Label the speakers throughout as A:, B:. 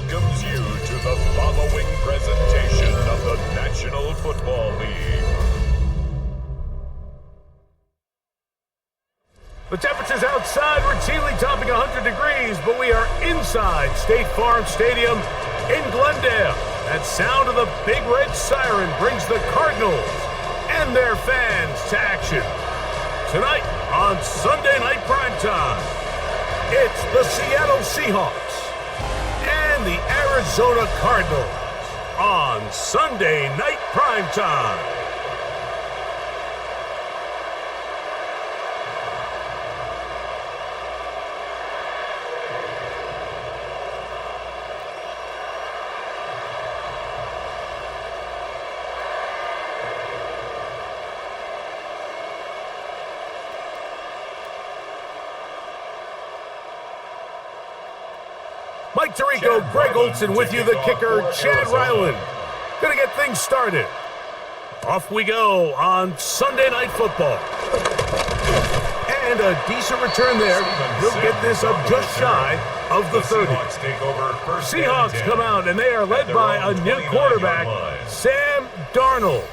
A: welcomes you to the following presentation of the National Football League.
B: The temperature's outside routinely topping 100 degrees, but we are inside State Farm Stadium in Glendale. That sound of the big red siren brings the Cardinals and their fans to action. Tonight on Sunday Night Primetime, it's the Seattle Seahawks and the Arizona Cardinals on Sunday Night Primetime. Mike Tirico, Greg Olson with you, the kicker, Chad Ryland. Gonna get things started. Off we go on Sunday Night Football. And a decent return there. He'll get this up just shy of the 30. Seahawks come out, and they are led by a new quarterback, Sam Darnold.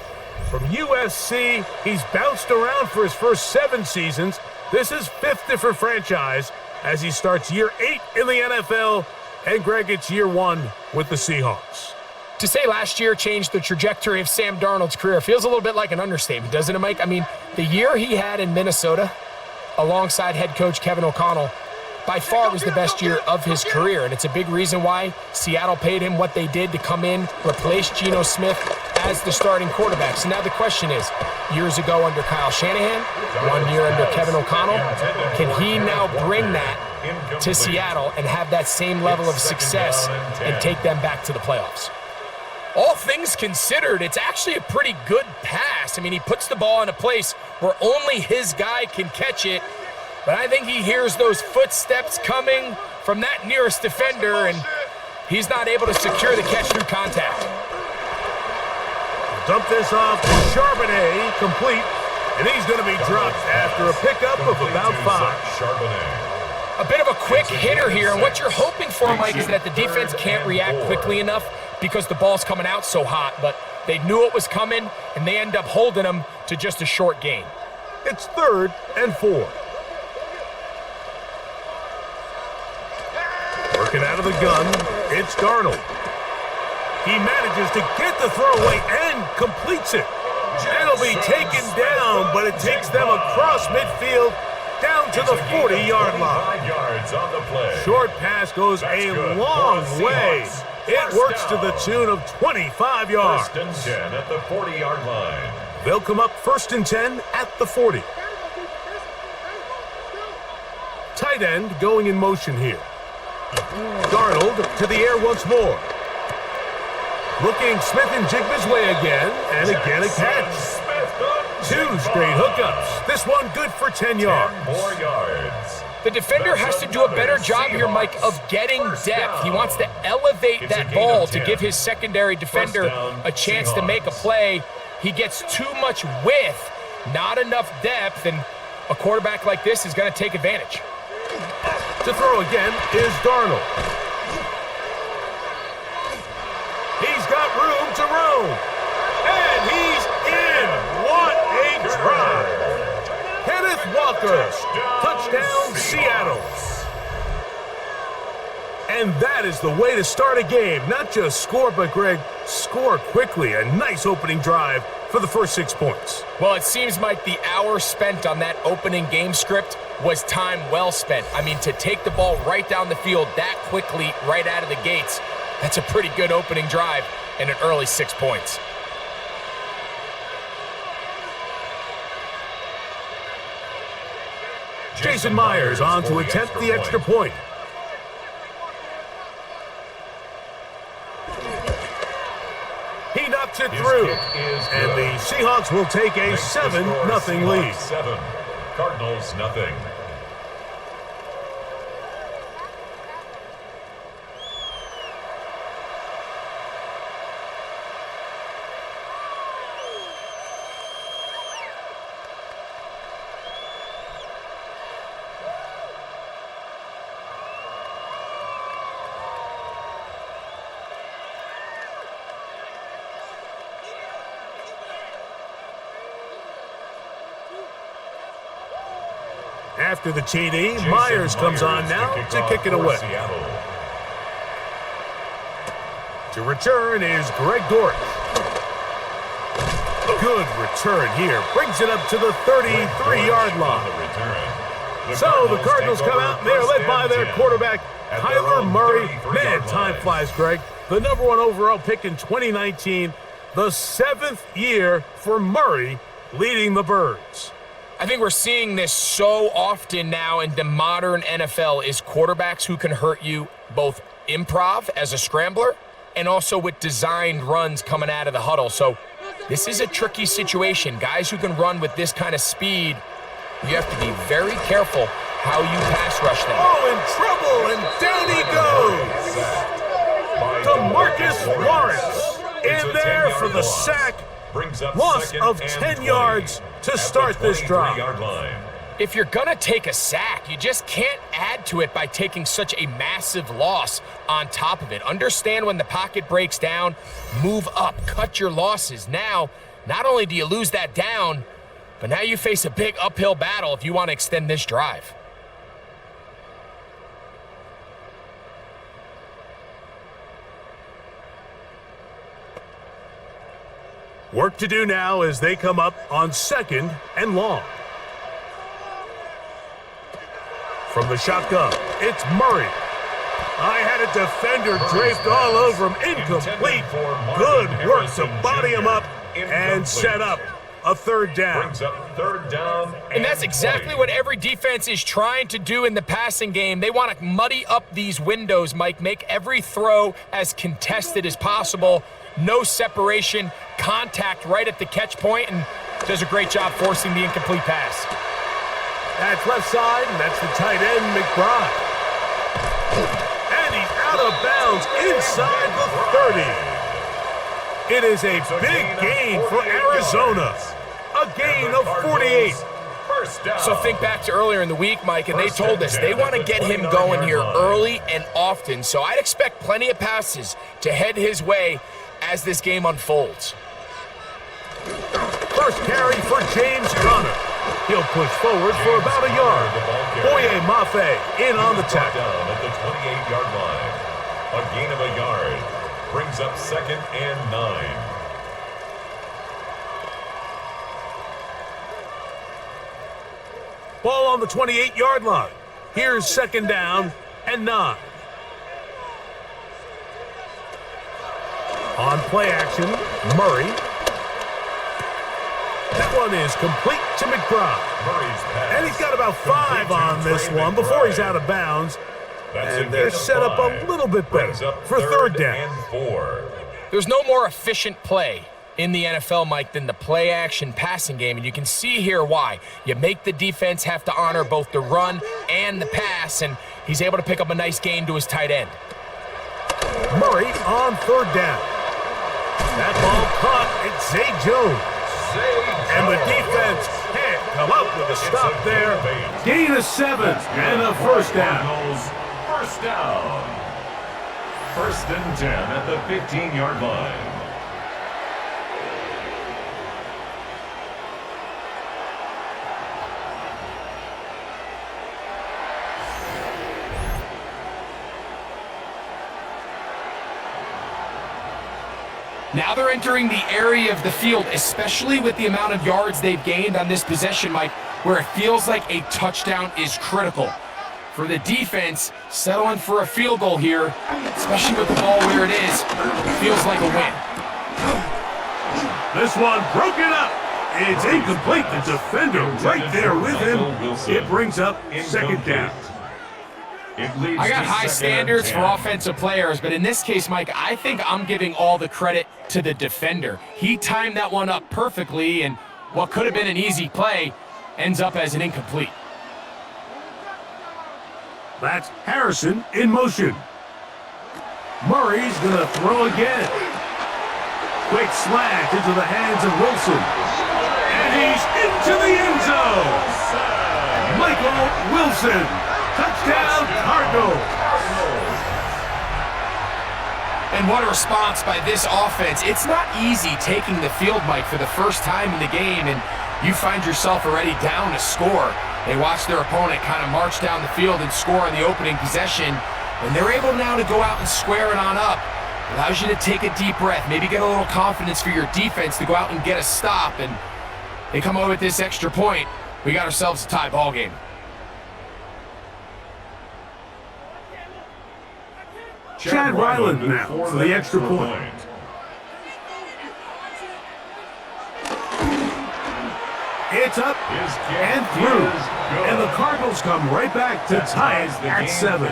B: From USC, he's bounced around for his first 7 seasons. This is 5th different franchise as he starts year 8 in the NFL. And Greg, it's year 1 with the Seahawks.
C: To say last year changed the trajectory of Sam Darnold's career feels a little bit like an understatement, doesn't it, Mike? I mean, the year he had in Minnesota alongside head coach Kevin O'Connell by far was the best year of his career, and it's a big reason why Seattle paid him what they did to come in, replace Geno Smith as the starting quarterback. So now the question is, years ago under Kyle Shanahan, 1 year under Kevin O'Connell, can he now bring that to Seattle and have that same level of success and take them back to the playoffs? All things considered, it's actually a pretty good pass. I mean, he puts the ball in a place where only his guy can catch it, but I think he hears those footsteps coming from that nearest defender, and he's not able to secure the catch through contact.
B: Dump this off to Charbonnet, complete, and he's going to be dropped after a pickup of about 5.
C: A bit of a quick hitter here, and what you're hoping for, Mike, is that the defense can't react quickly enough because the ball's coming out so hot, but they knew it was coming, and they end up holding them to just a short gain.
B: It's 3rd and 4. Working out of the gun, it's Darnold. He manages to get the throwaway and completes it. It'll be taken down, but it takes them across midfield down to the 40-yard line. Short pass goes a long way. It works to the tune of 25 yards.
A: 1st and 10 at the 40-yard line.
B: They'll come up 1st and 10 at the 40. Tight end going in motion here. Darnold to the air once more. Looking Smith and Jigba's way again, and again a catch. 2 straight hookups. This one good for 10 yards.
A: 10 more yards.
C: The defender has to do a better job here, Mike, of getting depth. He wants to elevate that ball to give his secondary defender a chance to make a play. He gets too much width, not enough depth, and a quarterback like this is going to take advantage.
B: To throw again is Darnold. He's got room to roam. And he's in. What a drive. Kenneth Walker. Touchdown, Seattle. And that is the way to start a game. Not just score, but, Greg, score quickly. A nice opening drive for the first 6 points.
C: Well, it seems like the hour spent on that opening game script was time well spent. I mean, to take the ball right down the field that quickly right out of the gates, that's a pretty good opening drive and an early 6 points.
B: Jason Myers on to attempt the extra point. He knocks it through, and the Seahawks will take a 7-0 lead.
A: 7, Cardinals nothing.
B: After the TD, Myers comes on now to kick it away.
A: Seattle.
B: To return is Greg Dortch. Good return here. Brings it up to the 33-yard line. So the Cardinals come out and they're led by their quarterback, Kyler Murray. Man, time flies, Greg. The number 1 overall pick in 2019. The 7th year for Murray leading the Birds.
C: I think we're seeing this so often now in the modern NFL is quarterbacks who can hurt you both improv as a scrambler and also with designed runs coming out of the huddle. So this is a tricky situation. Guys who can run with this kind of speed, you have to be very careful how you pass rush them.
B: Oh, in trouble, and down he goes. DeMarcus Lawrence in there for the sack. Loss of 10 yards to start this drive.
C: If you're going to take a sack, you just can't add to it by taking such a massive loss on top of it. Understand when the pocket breaks down, move up, cut your losses. Now, not only do you lose that down, but now you face a big uphill battle if you want to extend this drive.
B: Work to do now as they come up on 2nd and long. From the shotgun, it's Murray. I had a defender draped all over him. Incomplete. Good work to body him up and set up a 3rd down.
C: And that's exactly what every defense is trying to do in the passing game. They want to muddy up these windows, Mike, make every throw as contested as possible. No separation, contact right at the catch point, and does a great job forcing the incomplete pass.
B: That's left side, and that's the tight end, McBride. And he's out of bounds inside the 30. It is a big gain for Arizona. A gain of 48.
C: So think back to earlier in the week, Mike, and they told us they want to get him going here early and often. So I'd expect plenty of passes to head his way as this game unfolds.
B: First carry for James Conner. He'll push forward for about a yard. Boye Mafe in on the tackle.
A: At the 28-yard line. A gain of a yard. Brings up 2nd and 9.
B: Ball on the 28-yard line. Here's 2nd down and 9. On play action, Murray. That one is complete to McBride. And he's got about 5 on this one before he's out of bounds. And they're set up a little bit better for 3rd down.
C: There's no more efficient play in the NFL, Mike, than the play action passing game. And you can see here why. You make the defense have to honor both the run and the pass, and he's able to pick up a nice gain to his tight end.
B: Murray on 3rd down. That ball caught at Zay Jones. And the defense can't come up with a stop there. Gain of 7 and a 1st down.
A: First down. 1st and 10 at the 15-yard line.
C: Now they're entering the area of the field, especially with the amount of yards they've gained on this possession, Mike, where it feels like a touchdown is critical. For the defense, settling for a field goal here, especially with the ball where it is, feels like a win.
B: This one broken up. It's incomplete. The defender right there with him. It brings up 2nd down.
C: I got high standards for offensive players, but in this case, Mike, I think I'm giving all the credit to the defender. He timed that one up perfectly, and what could have been an easy play ends up as an incomplete.
B: That's Harrison in motion. Murray's going to throw again. Quick slant into the hands of Wilson. And he's into the end zone. Michael Wilson. Touchdown, Cardinals.
C: And what a response by this offense. It's not easy taking the field, Mike, for the first time in the game, and you find yourself already down to score. They watch their opponent kind of march down the field and score on the opening possession, and they're able now to go out and square it on up. Allows you to take a deep breath, maybe get a little confidence for your defense to go out and get a stop, and they come away with this extra point. We got ourselves a tie ball game.
B: Chad Ryland now for the extra point. It's up and through, and the Cardinals come right back to tie it at 7.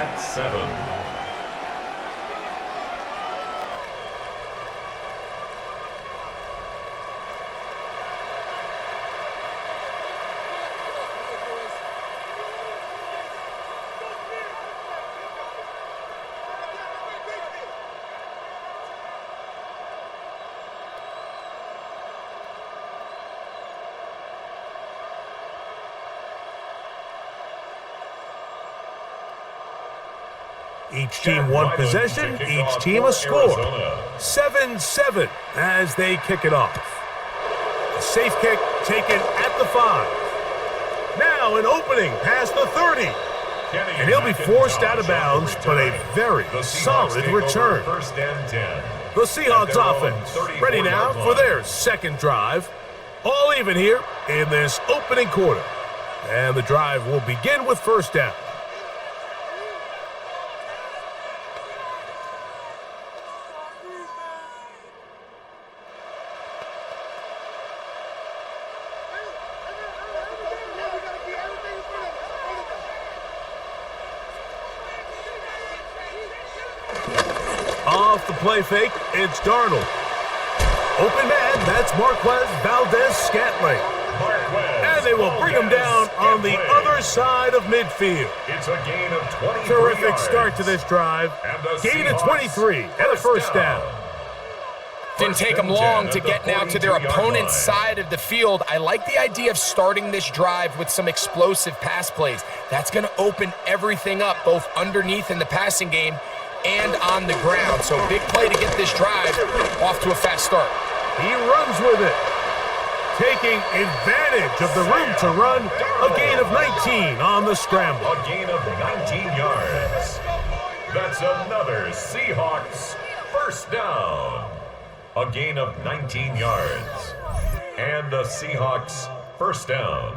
B: Each team one possession, each team a score. 7-7 as they kick it off. A safe kick taken at the 5. Now an opening past the 30. And he'll be forced out of bounds, but a very solid return. The Seahawks offense ready now for their second drive. All even here in this opening quarter. And the drive will begin with first down. Off the play fake, it's Darnold. Open man, that's Marquez Valdez-Scantling. And they will bring him down on the other side of midfield.
A: It's a gain of 23
B: Terrific
A: yards.
B: start to this drive. Gain of 23 and a first down.
C: Didn't take them long to get now to their opponent's side of the field. I like the idea of starting this drive with some explosive pass plays. That's going to open everything up, both underneath in the passing game and on the ground. So big play to get this drive off to a fast start.
B: He runs with it, taking advantage of the room to run. A gain of 19 on the scramble.
A: A gain of 19 yards. That's another Seahawks first down. A gain of 19 yards. And the Seahawks first down.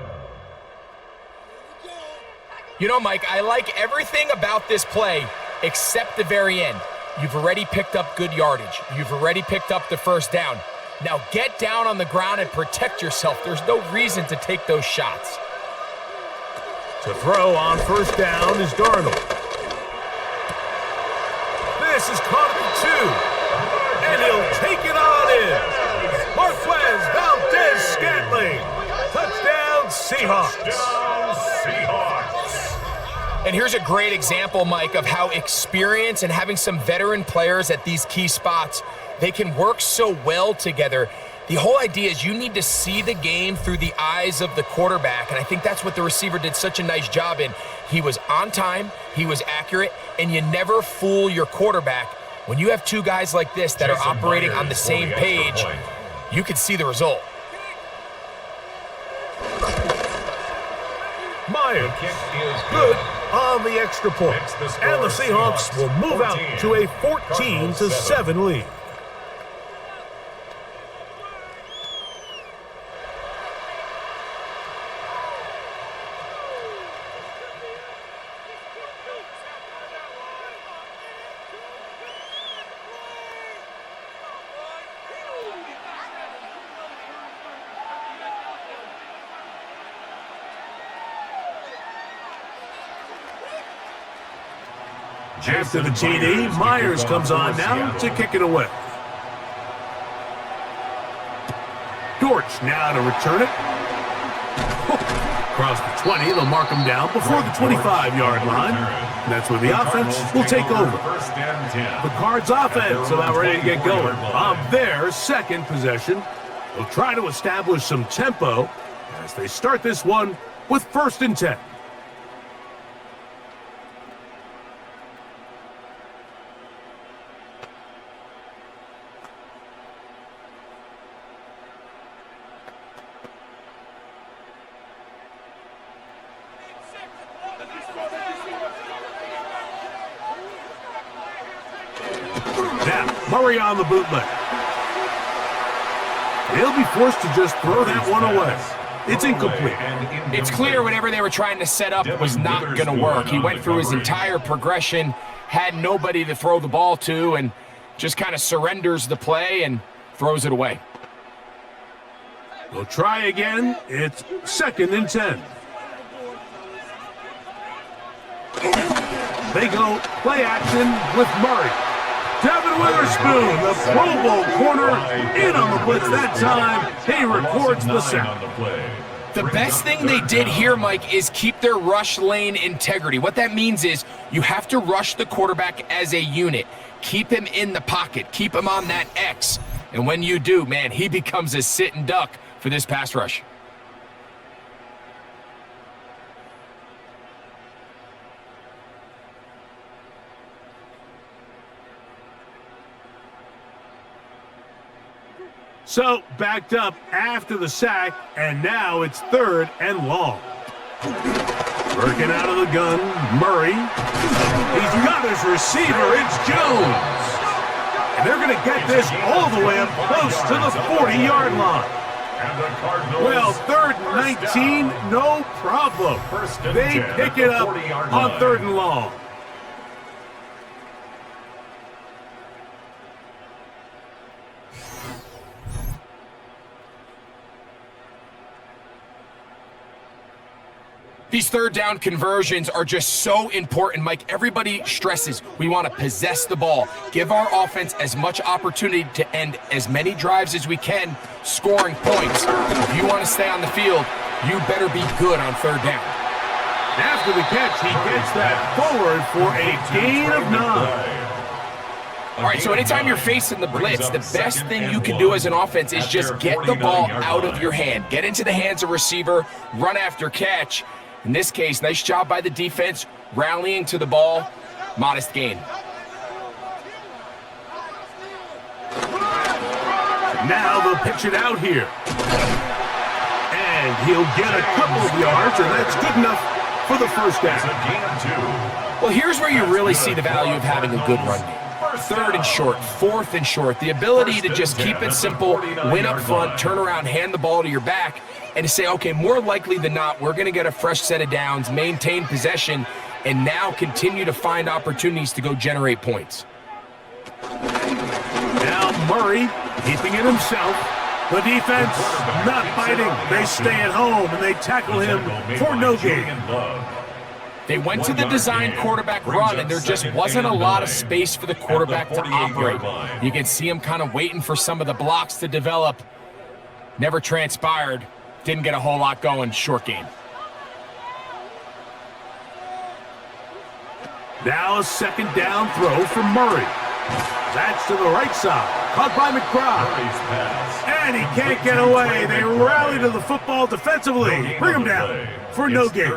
C: You know, Mike, I like everything about this play except the very end. You've already picked up good yardage. You've already picked up the first down. Now get down on the ground and protect yourself. There's no reason to take those shots.
B: To throw on first down is Darnold. This is caught at the 2, and he'll take it on in. Marquez Valdez-Scantling. Touchdown, Seahawks.
C: And here's a great example, Mike, of how experience and having some veteran players at these key spots, they can work so well together. The whole idea is you need to see the game through the eyes of the quarterback, and I think that's what the receiver did such a nice job in. He was on time, he was accurate, and you never fool your quarterback. When you have two guys like this that are operating on the same page, you can see the result.
B: Myers, good on the extra point. And the Seahawks will move out to a 14-7 lead. After the TD, Myers comes on now to kick it away. Dortch now to return it. Across the 20, they'll mark him down before the 25-yard line. And that's where the offense will take over. The Cards offense about ready to get going on their second possession. They'll try to establish some tempo as they start this one with 1st and 10. Murray on the bootleg. He'll be forced to just throw that one away. It's incomplete.
C: It's clear whatever they were trying to set up was not going to work. He went through his entire progression, had nobody to throw the ball to, and just kind of surrenders the play and throws it away.
B: We'll try again. It's 2nd and 10. They go play action with Murray. Devin Witherspoon, the Pro Bowl corner, in on the blitz that time. He records the sack.
C: The best thing they did here, Mike, is keep their rush lane integrity. What that means is you have to rush the quarterback as a unit. Keep him in the pocket. Keep him on that X. And when you do, man, he becomes a sitting duck for this pass rush.
B: So, backed up after the sack, and now it's 3rd and long. Working out of the gun, Murray. He's got his receiver, it's Jones. And they're going to get this all the way up close to the 40-yard line. Well, 3rd and 19, no problem. They pick it up on 3rd and long.
C: These 3rd down conversions are just so important, Mike. Everybody stresses we want to possess the ball, give our offense as much opportunity to end as many drives as we can, scoring points. If you want to stay on the field, you better be good on 3rd down.
B: After the catch, he gets that forward for a gain of 9.
C: All right, so anytime you're facing the blitz, the best thing you can do as an offense is just get the ball out of your hand. Get into the hands of receiver, run after catch. In this case, nice job by the defense, rallying to the ball, modest gain.
B: Now they'll pitch it out here. And he'll get a couple of yards, and that's good enough for the 1st down.
C: Well, here's where you really see the value of having a good run game. 3rd and short, 4th and short, the ability to just keep it simple, win up front, turn around, hand the ball to your back, and to say, okay, more likely than not, we're going to get a fresh set of downs, maintain possession, and now continue to find opportunities to go generate points.
B: Now Murray keeping it himself. The defense not biting. They stay at home, and they tackle him for no gain.
C: They went to the design quarterback run, and there just wasn't a lot of space for the quarterback to operate. You can see him kind of waiting for some of the blocks to develop. Never transpired. Didn't get a whole lot going. Short game.
B: Now a 2nd down throw for Murray. That's to the right side. Caught by McBride. And he can't get away. They rally to the football defensively. Bring him down for no gain.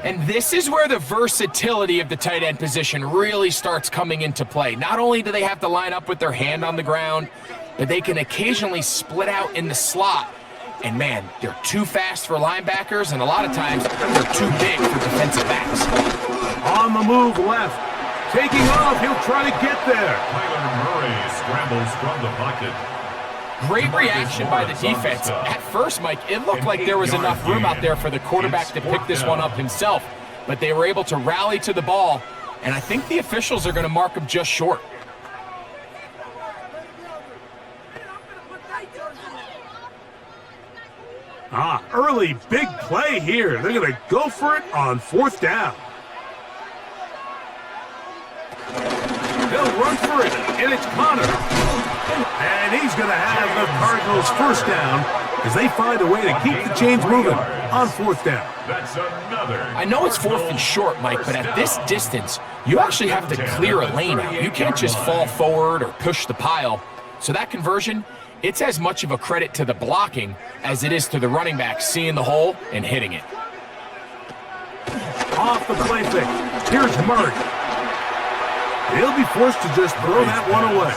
C: And this is where the versatility of the tight end position really starts coming into play. Not only do they have to line up with their hand on the ground, but they can occasionally split out in the slot. And man, they're too fast for linebackers, and a lot of times they're too big for defensive backs.
B: On the move left. Taking off, he'll try to get there.
A: Kyler Murray scrambles from the pocket.
C: Great reaction by the defense. At first, Mike, it looked like there was enough room out there for the quarterback to pick this one up himself, but they were able to rally to the ball, and I think the officials are going to mark him just short.
B: Early big play here. They're going to go for it on 4th down. They'll run for it, and it's Connor. And he's going to have the Cardinals' 1st down as they find a way to keep the chains moving on 4th down.
A: That's another.
C: I know it's 4th and short, Mike, but at this distance, you actually have to clear a lane out. You can't just fall forward or push the pile. So that conversion, it's as much of a credit to the blocking as it is to the running back seeing the hole and hitting it.
B: Off the play fake. Here's Murray. He'll be forced to just throw that one away.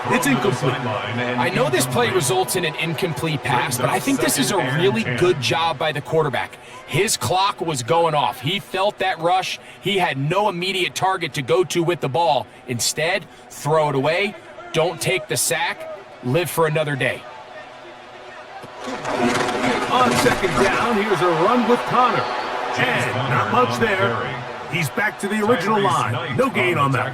B: It's incomplete.
C: I know this play results in an incomplete pass, but I think this is a really good job by the quarterback. His clock was going off. He felt that rush. He had no immediate target to go to with the ball. Instead, throw it away. Don't take the sack. Live for another day.
B: On second down, here's a run with Connor. And not much there. He's back to the original line. No gain on that.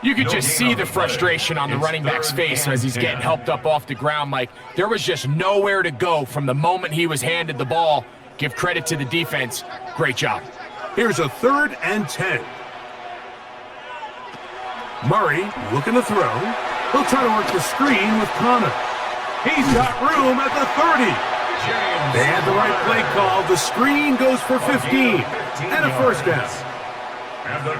C: You could just see the frustration on the running back's face as he's getting helped up off the ground, Mike. There was just nowhere to go from the moment he was handed the ball. Give credit to the defense. Great job.
B: Here's a 3rd and 10. Murray looking to throw. He'll try to work the screen with Connor. He's got room at the 30. They had the right play call. The screen goes for 15 and a first down.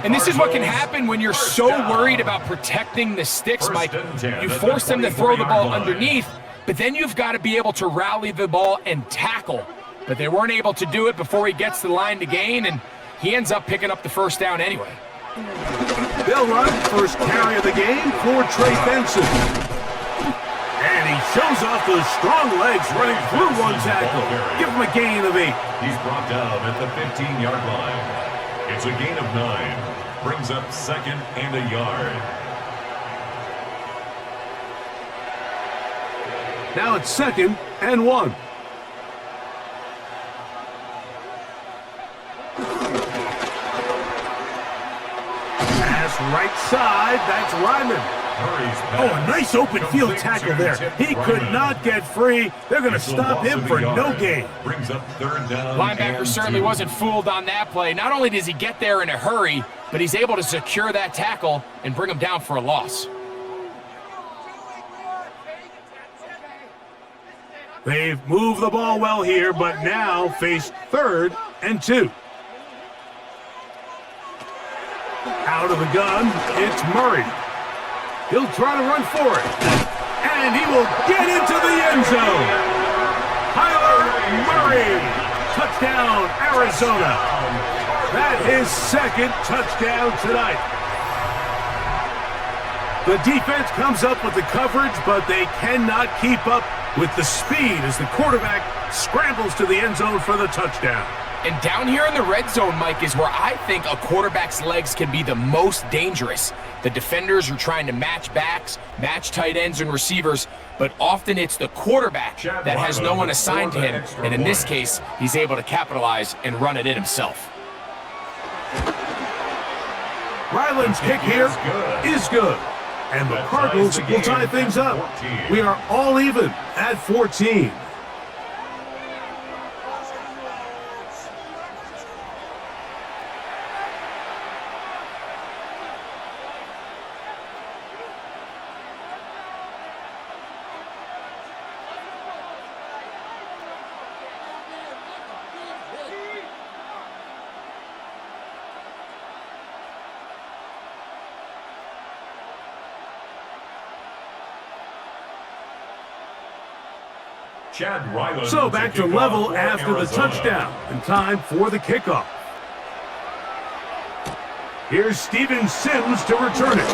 C: And this is what can happen when you're so worried about protecting the sticks, Mike. You force them to throw the ball underneath, but then you've got to be able to rally the ball and tackle. But they weren't able to do it before he gets to the line to gain, and he ends up picking up the first down anyway.
B: They'll run first carry of the game for Trey Benson. And he shows off those strong legs running through one tackle. Give him a gain of 8.
A: He's brought down at the 15-yard line. It's a gain of 9. Brings up 2nd and a yard.
B: Now it's 2nd and 1. Pass right side. That's Ryman. Oh, a nice open field tackle there. He could not get free. They're going to stop him for no gain.
A: Brings up 3rd down.
C: Linebacker certainly wasn't fooled on that play. Not only does he get there in a hurry, but he's able to secure that tackle and bring him down for a loss.
B: They've moved the ball well here, but now face 3rd and 2. Out of the gun, it's Murray. He'll try to run for it. And he will get into the end zone. Kyler Murray. Touchdown, Arizona. That is 2nd touchdown tonight. The defense comes up with the coverage, but they cannot keep up with the speed as the quarterback scrambles to the end zone for the touchdown.
C: And down here in the red zone, Mike, is where I think a quarterback's legs can be the most dangerous. The defenders are trying to match backs, match tight ends and receivers, but often it's the quarterback that has no one assigned to him. And in this case, he's able to capitalize and run it in himself.
B: Ryland's kick here is good. And the Cardinals will tie things up. We are all even at 14. So back to level after the touchdown, and time for the kickoff. Here's Steven Sims to return it.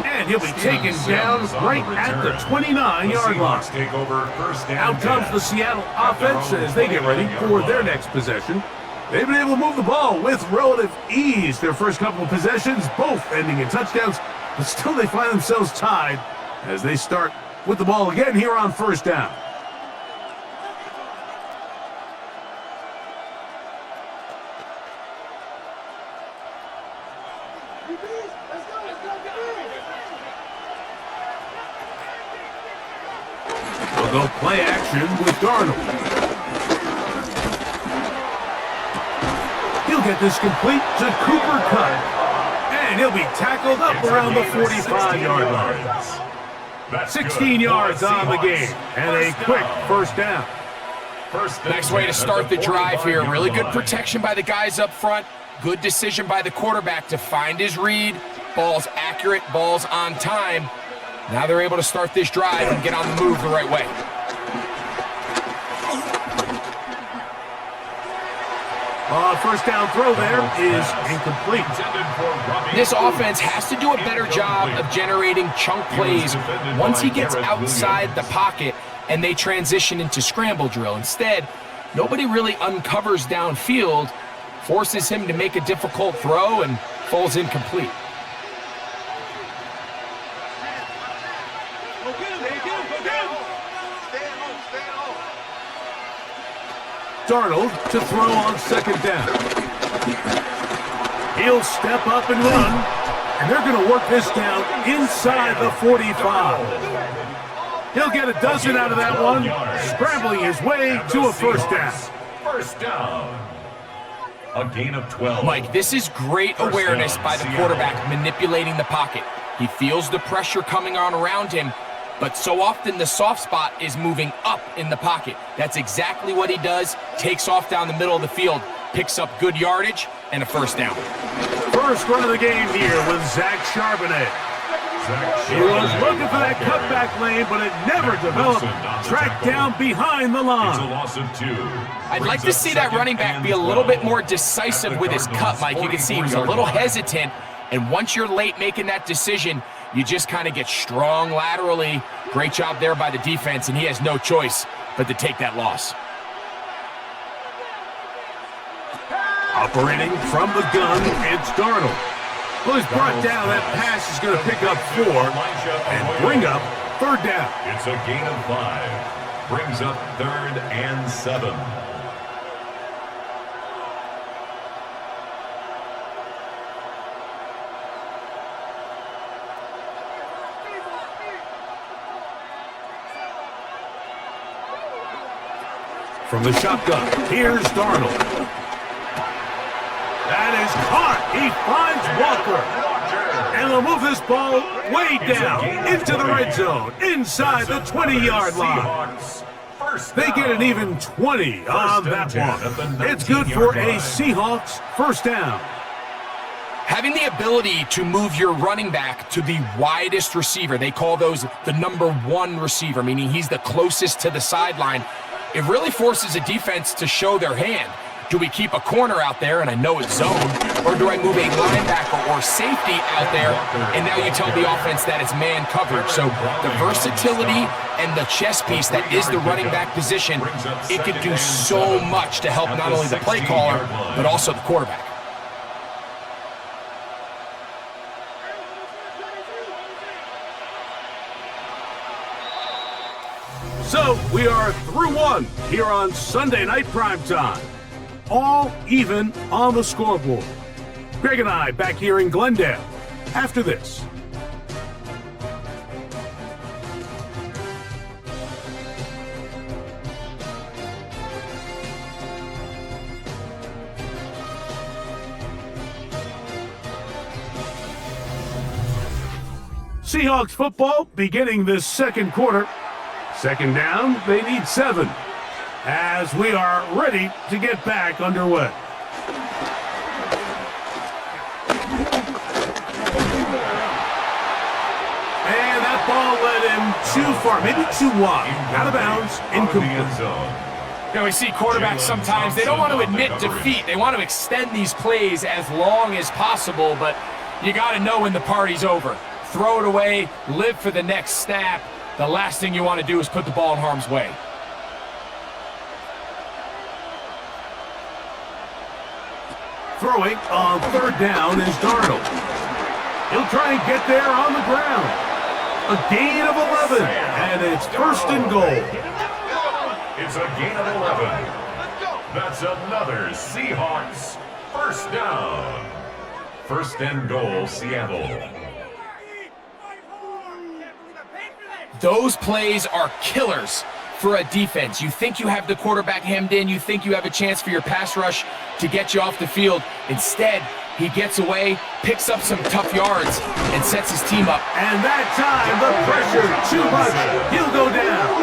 B: And he'll be taken down right at the 29-yard line. Out comes the Seattle offense as they get ready for their next possession. They've been able to move the ball with relative ease. Their first couple of possessions, both ending in touchdowns, but still they find themselves tied as they start with the ball again here on first down. They'll go play action with Darnold. He'll get this complete to Cooper Kupp. And he'll be tackled up around the 45-yard line. 16 yards on the game, and a quick first down.
C: Nice way to start the drive here. Really good protection by the guys up front. Good decision by the quarterback to find his read. Ball's accurate, ball's on time. Now they're able to start this drive and get on the move the right way.
B: First down throw there is incomplete.
C: This offense has to do a better job of generating chunk plays once he gets outside the pocket and they transition into scramble drill. Instead, nobody really uncovers downfield, forces him to make a difficult throw, and falls incomplete.
B: Darnold to throw on second down. He'll step up and run, and they're going to work this down inside the 45. He'll get a dozen out of that one, scrambling his way to a first down.
A: First down. A gain of 12.
C: Mike, this is great awareness by the quarterback manipulating the pocket. He feels the pressure coming on around him, but so often the soft spot is moving up in the pocket. That's exactly what he does. Takes off down the middle of the field, picks up good yardage, and a first down.
B: First run of the game here with Zach Charbonnet. He was looking for that cutback lane, but it never developed. Tracked down behind the line.
A: It's a loss of 2.
C: I'd like to see that running back be a little bit more decisive with his cut, Mike. You can see he was a little hesitant, and once you're late making that decision, you just kind of get strong laterally. Great job there by the defense, and he has no choice but to take that loss.
B: Operating from the gun, it's Darnold. Well, he's brought down. That pass is going to pick up 4 and bring up third down.
A: It's a gain of 5. Brings up 3rd and 7.
B: From the shotgun, here's Darnold. That is caught. He finds Walker. And they'll move this ball way down into the red zone, inside the 20-yard line. They get an even 20 on that one. It's good for a Seahawks first down.
C: Having the ability to move your running back to the widest receiver, they call those the number 1 receiver, meaning he's the closest to the sideline. It really forces a defense to show their hand. Do we keep a corner out there, and I know it's zone, or do I move a linebacker or safety out there, and now you tell the offense that it's man coverage? So the versatility and the chess piece that is the running back position, it could do so much to help not only the play caller, but also the quarterback.
B: So we are through one here on Sunday Night Primetime. All even on the scoreboard. Greg and I back here in Glendale after this. Seahawks football beginning this second quarter. Second down, they need 7. As we are ready to get back underway. And that ball led him too far, maybe too wide. Out of bounds, incomplete.
C: You know, we see quarterbacks sometimes, they don't want to admit defeat. They want to extend these plays as long as possible, but you got to know when the party's over. Throw it away, live for the next snap. The last thing you want to do is put the ball in harm's way.
B: Throwing on third down is Darnold. He'll try and get there on the ground. A gain of 11, and it's first and goal.
A: It's a gain of 11. That's another Seahawks first down. First and goal, Seattle.
C: Those plays are killers for a defense. You think you have the quarterback hemmed in. You think you have a chance for your pass rush to get you off the field. Instead, he gets away, picks up some tough yards, and sets his team up.
B: And that time, the pressure too much. He'll go down.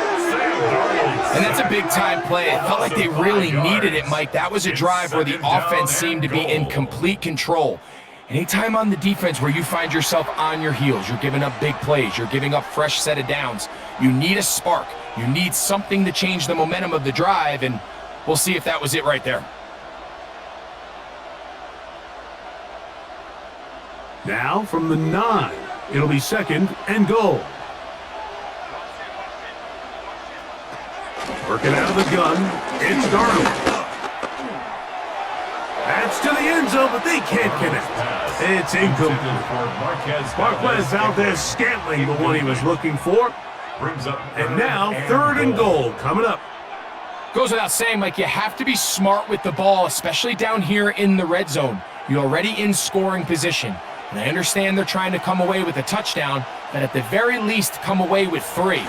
C: And that's a big-time play. It felt like they really needed it, Mike. That was a drive where the offense seemed to be in complete control. Anytime on the defense where you find yourself on your heels, you're giving up big plays, you're giving up fresh set of downs, you need a spark. You need something to change the momentum of the drive, and we'll see if that was it right there.
B: Now from the 9, it'll be 2nd and goal. Working out of the gun, it's Darnold. That's to the end zone, but they can't connect. It's incomplete. Marquez Valdez-Scantling, the one he was looking for. And now 3rd and goal coming up.
C: Goes without saying, Mike, you have to be smart with the ball, especially down here in the red zone. You're already in scoring position. And I understand they're trying to come away with a touchdown, but at the very least, come away with 3.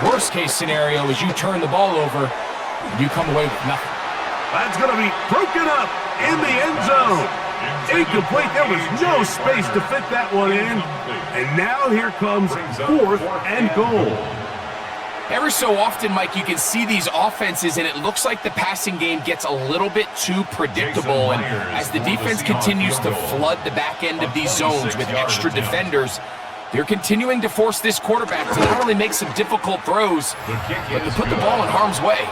C: Worst case scenario is you turn the ball over and you come away with nothing.
B: That's going to be broken up in the end zone. Incomplete. There was no space to fit that one in. And now here comes 4th and goal.
C: Every so often, Mike, you can see these offenses, and it looks like the passing game gets a little bit too predictable. And as the defense continues to flood the back end of these zones with extra defenders, they're continuing to force this quarterback to not only make some difficult throws, but to put the ball in harm's way.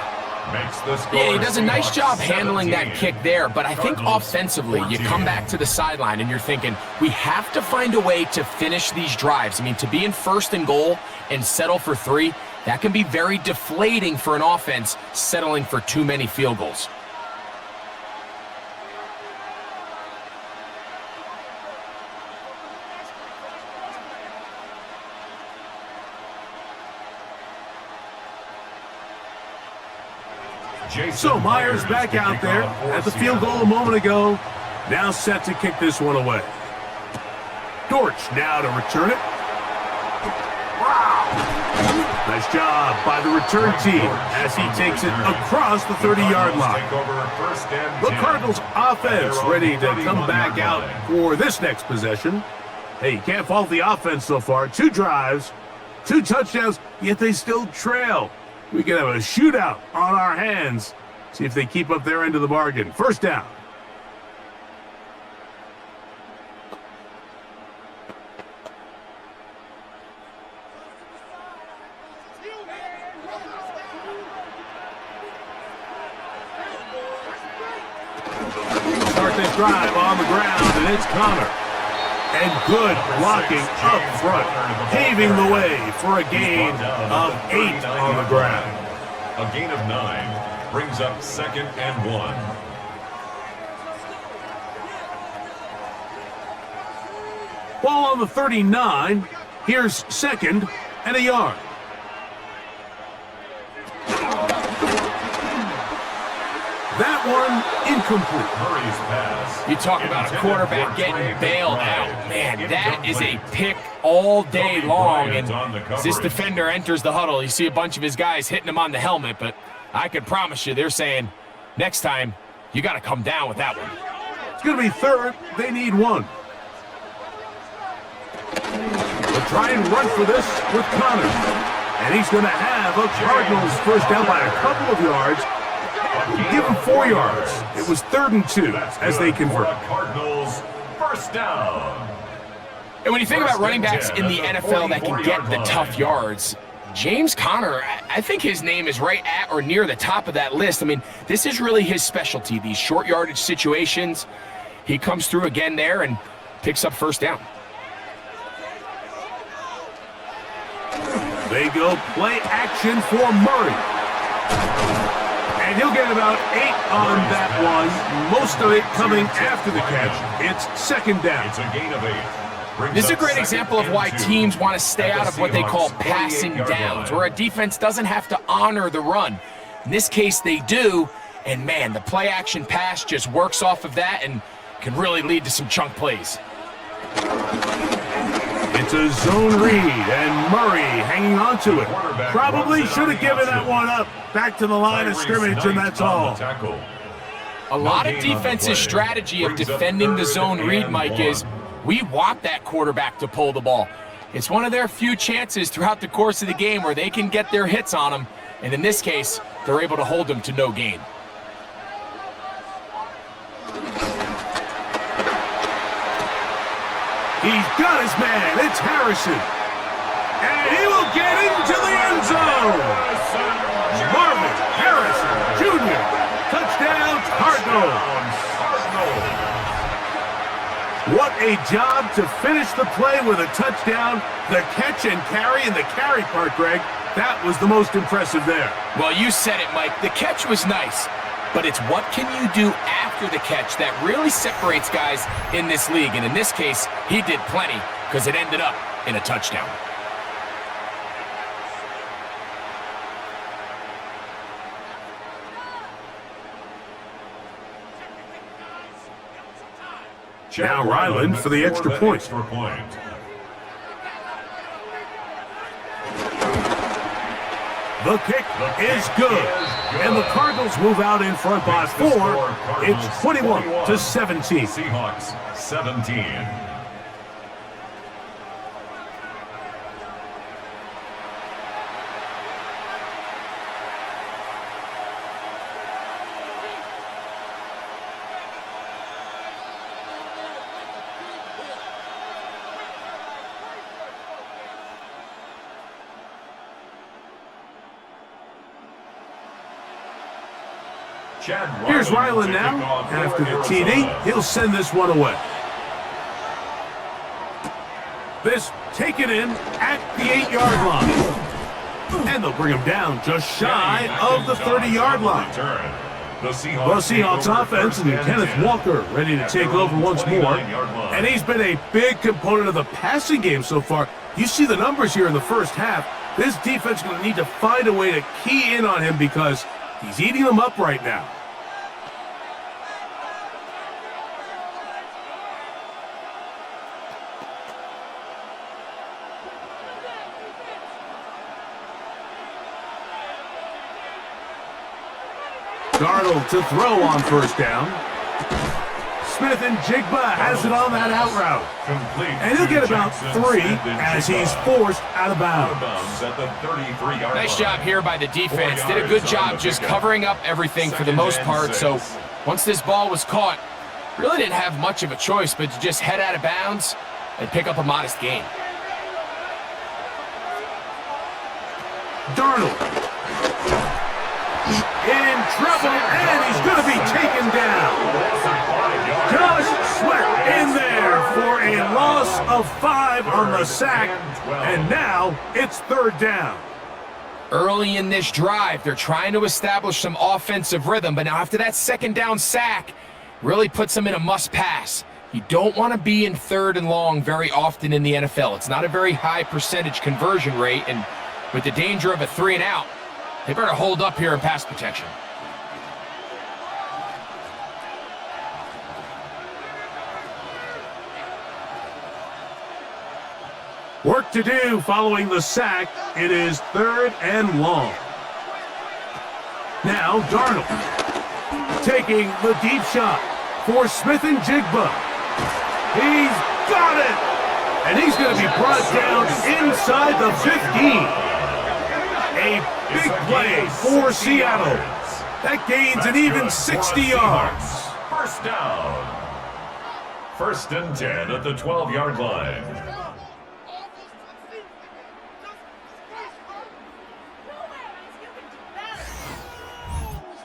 C: Yeah, he does a nice job handling that kick there, but I think offensively, you come back to the sideline and you're thinking, we have to find a way to finish these drives. I mean, to be in 1st and goal and settle for 3, that can be very deflating for an offense settling for too many field goals.
B: So Myers back out there at the field goal a moment ago. Now set to kick this one away. Dortch now to return it. Wow! Nice job by the return team as he takes it across the 30-yard line. The Cardinals offense ready to come back out for this next possession. Hey, you can't fault the offense so far. 2 drives, 2 touchdowns, yet they still trail. We could have a shootout on our hands. See if they keep up their end of the bargain. 1st down. Start this drive on the ground, and it's Connor. And good blocking up front, paving the way for a gain of 8 on the ground.
A: A gain of 9 brings up 2nd and 1.
B: Ball on the 39. Here's 2nd and a yard. That one incomplete.
A: Murray's pass.
C: You talk about a quarterback getting bailed out. Man, that is a pick all day long. And as this defender enters the huddle, you see a bunch of his guys hitting him on the helmet, but I can promise you they're saying, next time, you got to come down with that one.
B: It's going to be 3rd. They need 1. They'll try and run for this with Connor. And he's going to have a Cardinals 1st down by a couple of yards. Give him 4 yards. It was 3rd and 2 as they convert.
A: Cardinals 1st down.
C: And when you think about running backs in the NFL that can get the tough yards, James Conner, I think his name is right at or near the top of that list. I mean, this is really his specialty, these short yardage situations. He comes through again there and picks up 1st down.
B: They go play action for Murray. And he'll get about 8 on that one, most of it coming after the catch. It's 2nd down.
A: It's a gain of 8.
C: This is a great example of why teams want to stay out of what they call passing downs, where a defense doesn't have to honor the run. In this case, they do, and man, the play-action pass just works off of that and can really lead to some chunk plays.
B: It's a zone read, and Murray hanging on to it. Probably should have given that one up. Back to the line of scrimmage, and that's all.
C: A lot of defense's strategy of defending the zone read, Mike, is we want that quarterback to pull the ball. It's one of their few chances throughout the course of the game where they can get their hits on him, and in this case, they're able to hold him to no gain.
B: He's got his man. It's Harrison. And he will get into the end zone. Marvin Harrison Jr. Touchdown, Cardinals. What a job to finish the play with a touchdown. The catch and carry, and the carry part, Greg, that was the most impressive there.
C: Well, you said it, Mike. The catch was nice, but it's what can you do after the catch that really separates guys in this league. And in this case, he did plenty because it ended up in a touchdown.
B: Now Ryland for the extra point. The kick is good. And the Cardinals move out in front by 4. It's 21-17.
A: Seahawks 17.
B: Here's Ryland now. After the TD, he'll send this one away. This taken in at the 8-yard line. And they'll bring him down just shy of the 30-yard line. The Seahawks offense and Kenneth Walker ready to take over once more. And he's been a big component of the passing game so far. You see the numbers here in the first half. This defense is going to need to find a way to key in on him because he's eating them up right now. Darnold to throw on first down. Smith and Jigba has it on that out route. And he'll get about 3 as he's forced out of bounds.
C: Nice job here by the defense. Did a good job just covering up everything for the most part. So once this ball was caught, really didn't have much of a choice but to just head out of bounds and pick up a modest gain.
B: Darnold in trouble, and he's going to be taken down. Just Sweat in there for a loss of 5 on the sack, and now it's 3rd down.
C: Early in this drive, they're trying to establish some offensive rhythm, but now after that 2nd down sack, really puts them in a must-pass. You don't want to be in 3rd and long very often in the NFL. It's not a very high percentage conversion rate, and with the danger of a 3 and out, they better hold up here in pass protection.
B: Work to do following the sack. It is 3rd and long. Now Darnold taking the deep shot for Smith and Jigba. He's got it! And he's going to be brought down inside the 15. A big play for Seattle. That gains an even 60 yards.
A: First down. 1st and 10 at the 12-yard line.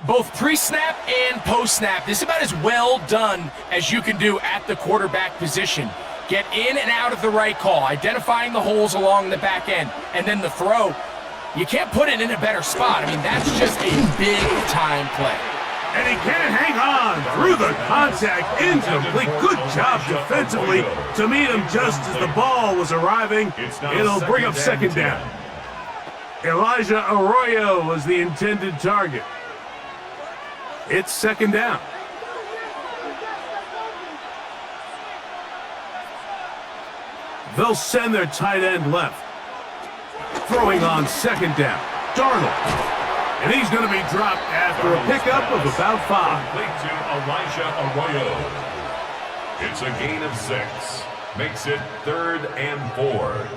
C: Both pre-snap and post-snap, this is about as well done as you can do at the quarterback position. Get in and out of the right call, identifying the holes along the back end, and then the throw. You can't put it in a better spot. I mean, that's just a big-time play.
B: And he can't hang on through the contact. Incomplete. Good job defensively to meet him just as the ball was arriving. It'll bring up 2nd down. Elijah Arroyo was the intended target. It's 2nd down. They'll send their tight end left. Throwing on 2nd down. Darnold. And he's going to be dropped after a pickup of about 5.
A: Complete to Elijah Arroyo. It's a gain of 6. Makes it 3rd and 4.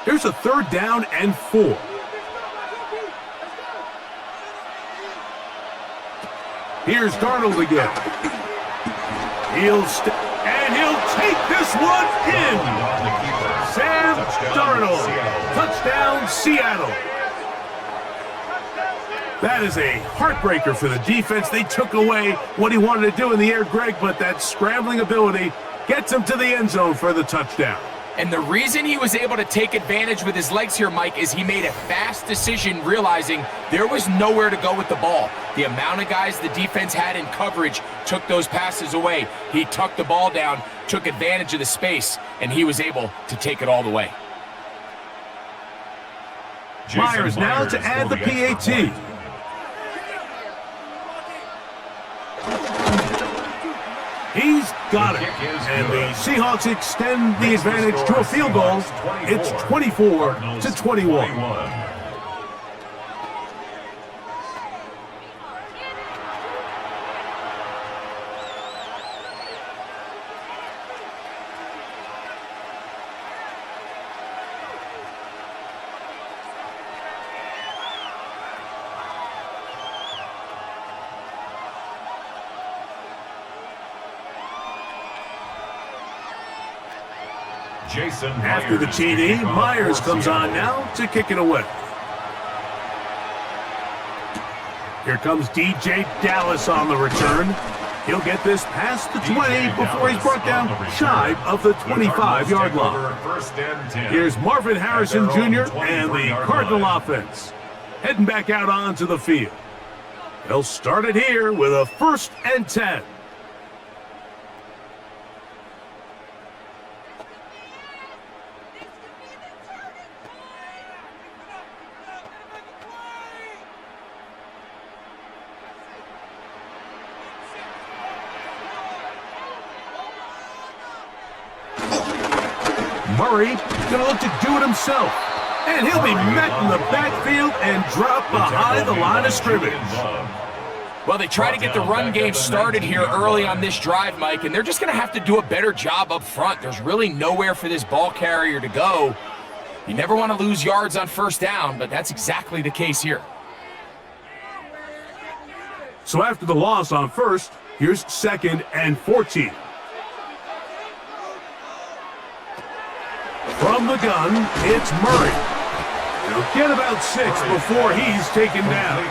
B: Here's a 3rd down and 4. Here's Darnold again. He'll take this one in. Sam Darnold. Touchdown, Seattle. That is a heartbreaker for the defense. They took away what he wanted to do in the air, Greg, but that scrambling ability gets him to the end zone for the touchdown.
C: And the reason he was able to take advantage with his legs here, Mike, is he made a fast decision realizing there was nowhere to go with the ball. The amount of guys the defense had in coverage took those passes away. He tucked the ball down, took advantage of the space, and he was able to take it all the way.
B: Myers now to add the PAT. He's got it. And the Seahawks extend the advantage to a field goal. It's 24-21. After the TD, Myers comes on now to kick it away. Here comes DJ Dallas on the return. He'll get this past the 20 before he's brought down shy of the 25-yard line. Here's Marvin Harrison Jr. and the Cardinal offense heading back out onto the field. They'll start it here with a 1st and 10. Murray gonna look to do it himself, and he'll be met in the backfield and drop behind the line of scrimmage.
C: Well, they try to get the run game started here early on this drive, Mike, and they're just going to have to do a better job up front. There's really nowhere for this ball carrier to go. You never want to lose yards on 1st down, but that's exactly the case here.
B: So after the loss on 1st, here's 2nd and 14. From the gun, it's Murray. He'll get about 6 before he's taken down.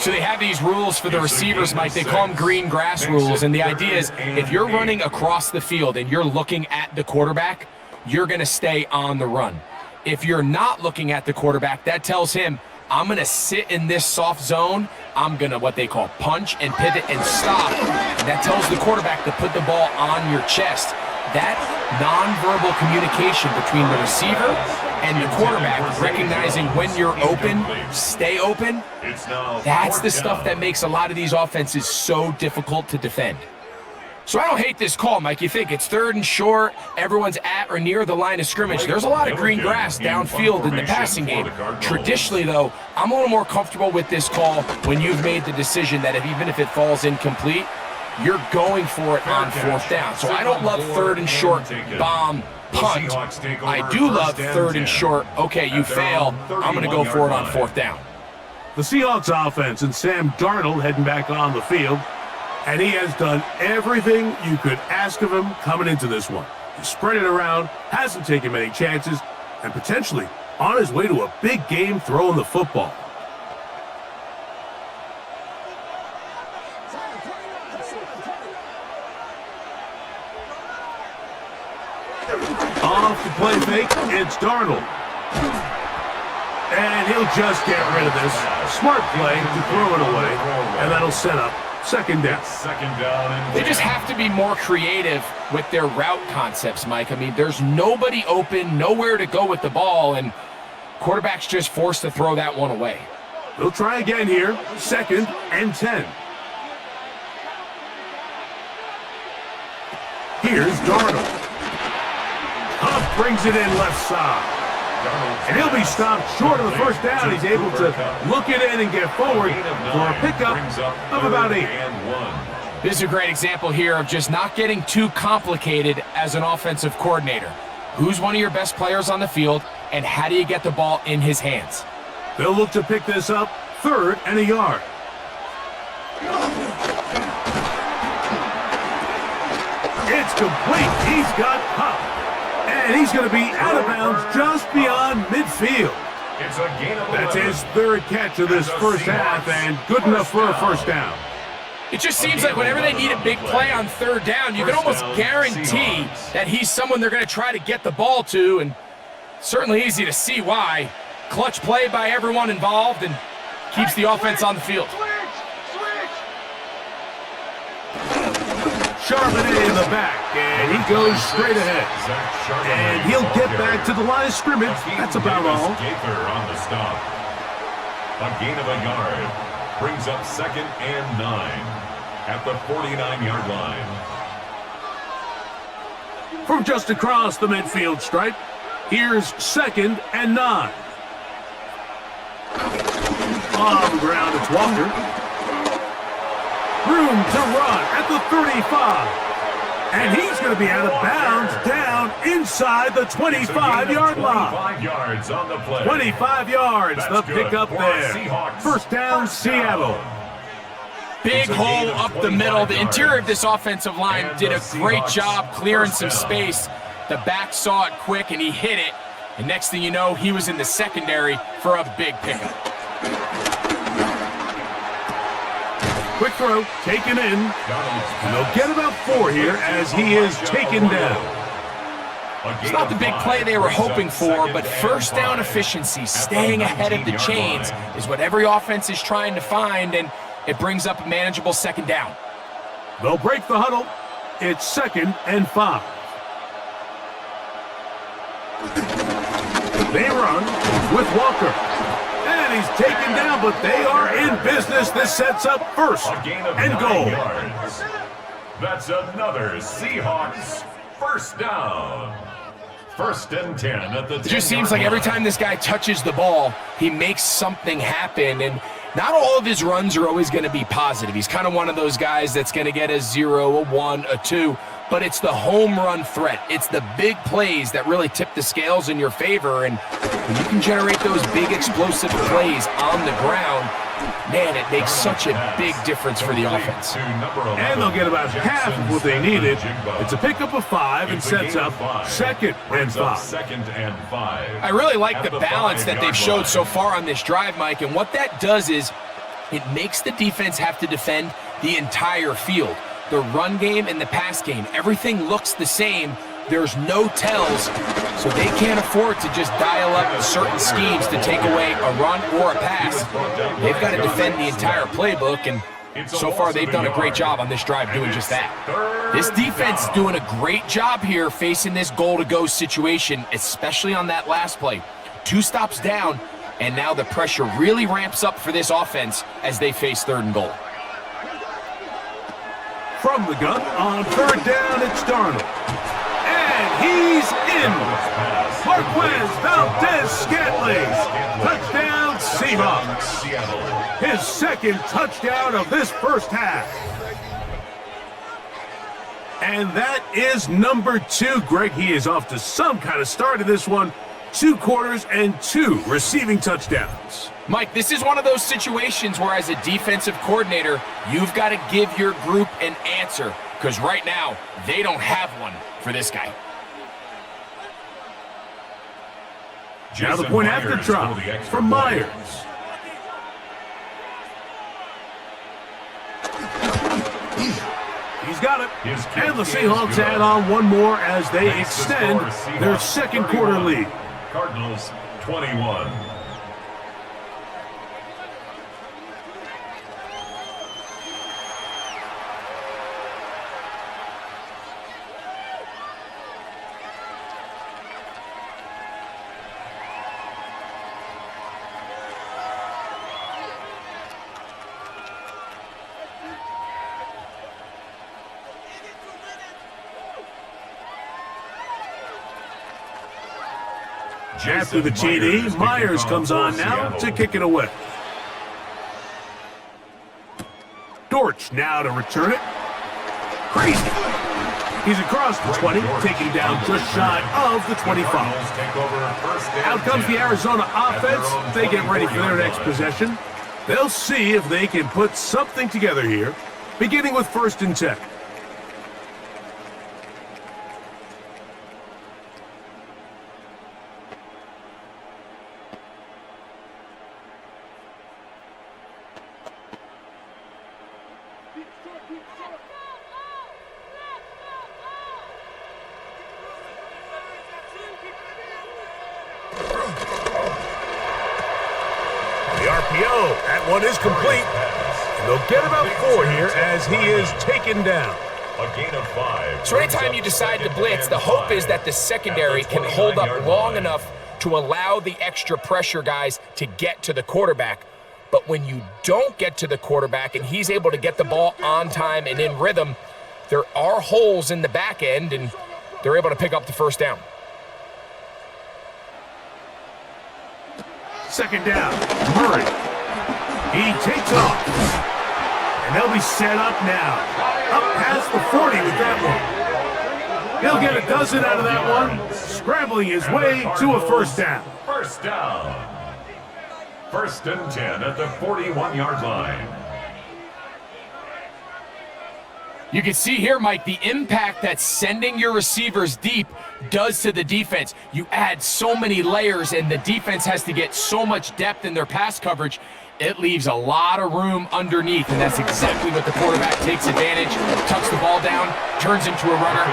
C: So they have these rules for the receivers, Mike. They call them green grass rules, and the idea is if you're running across the field and you're looking at the quarterback, you're going to stay on the run. If you're not looking at the quarterback, that tells him, I'm going to sit in this soft zone. I'm going to what they call punch and pivot and stop. And that tells the quarterback to put the ball on your chest. That nonverbal communication between the receiver and the quarterback, recognizing when you're open, stay open, that's the stuff that makes a lot of these offenses so difficult to defend. So I don't hate this call, Mike. You think it's 3rd and short, everyone's at or near the line of scrimmage. There's a lot of green grass downfield in the passing game. Traditionally, though, I'm a little more comfortable with this call when you've made the decision that even if it falls incomplete, you're going for it on 4th down. So I don't love 3rd and short, bomb, punt. I do love 3rd and short, okay, you fail, I'm going to go for it on 4th down.
B: The Seahawks offense and Sam Darnold heading back on the field, and he has done everything you could ask of him coming into this one. He spread it around, hasn't taken many chances, and potentially on his way to a big game throwing the football. Off the play fake, it's Darnold. And he'll just get rid of this. Smart play to throw it away, and that'll set up 2nd down.
C: They just have to be more creative with their route concepts, Mike. I mean, there's nobody open, nowhere to go with the ball, and quarterback's just forced to throw that one away.
B: They'll try again here, 2nd and 10. Here's Darnold. Huff brings it in left side. And he'll be stopped short of the 1st down. He's able to look it in and get forward for a pickup of about 8.
C: This is a great example here of just not getting too complicated as an offensive coordinator. Who's one of your best players on the field, and how do you get the ball in his hands?
B: They'll look to pick this up 3rd and a yard. It's complete. He's got Huff. And he's going to be out of bounds just beyond midfield.
A: It's a gain of 11.
B: That's his third catch of this first half, and good enough for a first down.
C: It just seems like whenever they need a big play on third down, you can almost guarantee that he's someone they're going to try to get the ball to, and certainly easy to see why. Clutch play by everyone involved and keeps the offense on the field.
B: Charbonnet in the back, and he goes straight ahead. And he'll get back to the line of scrimmage. That's about all.
A: On the stop. A gain of a yard brings up 2nd and 9 at the 49-yard line.
B: From just across the midfield stripe, here's 2nd and 9. On the ground, it's Walker. Room to run at the 35. And he's going to be out of bounds down inside the 25-yard line.
A: 25 yards on the play.
B: 25 yards, the pickup there. First down, Seattle.
C: Big hole up the middle. The interior of this offensive line did a great job clearing some space. The back saw it quick, and he hit it. And next thing you know, he was in the secondary for a big pickup.
B: Quick throw, taken in. And they'll get about 4 here as he is taken down.
C: It's not the big play they were hoping for, but first down efficiency, staying ahead of the chains, is what every offense is trying to find, and it brings up a manageable 2nd down.
B: They'll break the huddle. It's 2nd and 5. They run with Walker. And he's taken down, but they are in business. This sets up 1st and goal.
A: That's another Seahawks first down. 1st and 10 at the 10-yard line.
C: It just seems like every time this guy touches the ball, he makes something happen, and not all of his runs are always going to be positive. He's kind of one of those guys that's going to get a 0, a 1, a 2, but it's the home run threat. It's the big plays that really tip the scales in your favor, and when you can generate those big explosive plays on the ground, man, it makes such a big difference for the offense.
B: And they'll get about half of what they needed. It's a pickup of 5 and sets up 2nd and 5.
A: 2nd and 5.
C: I really like the balance that they've showed so far on this drive, Mike, and what that does is it makes the defense have to defend the entire field. The run game and the pass game, everything looks the same. There's no tells, so they can't afford to just dial up certain schemes to take away a run or a pass. They've got to defend the entire playbook, and so far they've done a great job on this drive doing just that. This defense is doing a great job here facing this goal-to-go situation, especially on that last play. 2 stops down, and now the pressure really ramps up for this offense as they face 3rd and goal.
B: From the gun on 3rd down, it's Darnold. And he's in. Marquez Valdez-Scantling. Touchdown, Seahawks. His 2nd touchdown of this first half. And that is number 2. Greg, he is off to some kind of start in this one. 2 quarters and 2 receiving touchdowns.
C: Mike, this is one of those situations where as a defensive coordinator, you've got to give your group an answer, because right now, they don't have one for this guy.
B: Now the point after drop from Myers. He's got it. And the Seahawks add on 1 more as they extend their 2nd quarter lead.
A: Cardinals 21.
B: After the TD, Myers comes on now to kick it away. Dortch now to return it. Crazy. He's across the 20, taking down just shy of the 25. Out comes the Arizona offense. They get ready for their next possession. They'll see if they can put something together here, beginning with 1st and 10. The RPO, that one is complete. And they'll get about 4 here as he is taken down.
A: A gain of 5.
C: So anytime you decide to blitz, the hope is that the secondary can hold up long enough to allow the extra pressure guys to get to the quarterback. But when you don't get to the quarterback and he's able to get the ball on time and in rhythm, there are holes in the back end, and they're able to pick up the first down.
B: Second down, Murray. He takes off. And they'll be set up now. Up past the 40 with that one. He'll get a dozen out of that one, scrambling his way to a first down.
A: First down. 1st and 10 at the 41-yard line.
C: You can see here, Mike, the impact that sending your receivers deep does to the defense. You add so many layers, and the defense has to get so much depth in their pass coverage. It leaves a lot of room underneath, and that's exactly what the quarterback takes advantage, tucks the ball down, turns into a runner,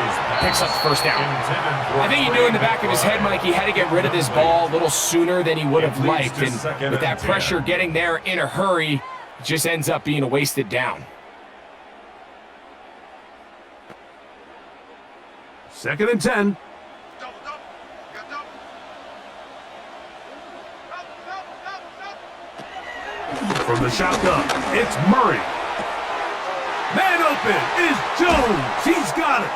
C: picks up the first down. I think he knew in the back of his head, Mike, he had to get rid of this ball a little sooner than he would have liked, and with that pressure getting there in a hurry, it just ends up being a wasted down.
B: 2nd and 10. From the shotgun, it's Murray. Man open is Jones. He's got it.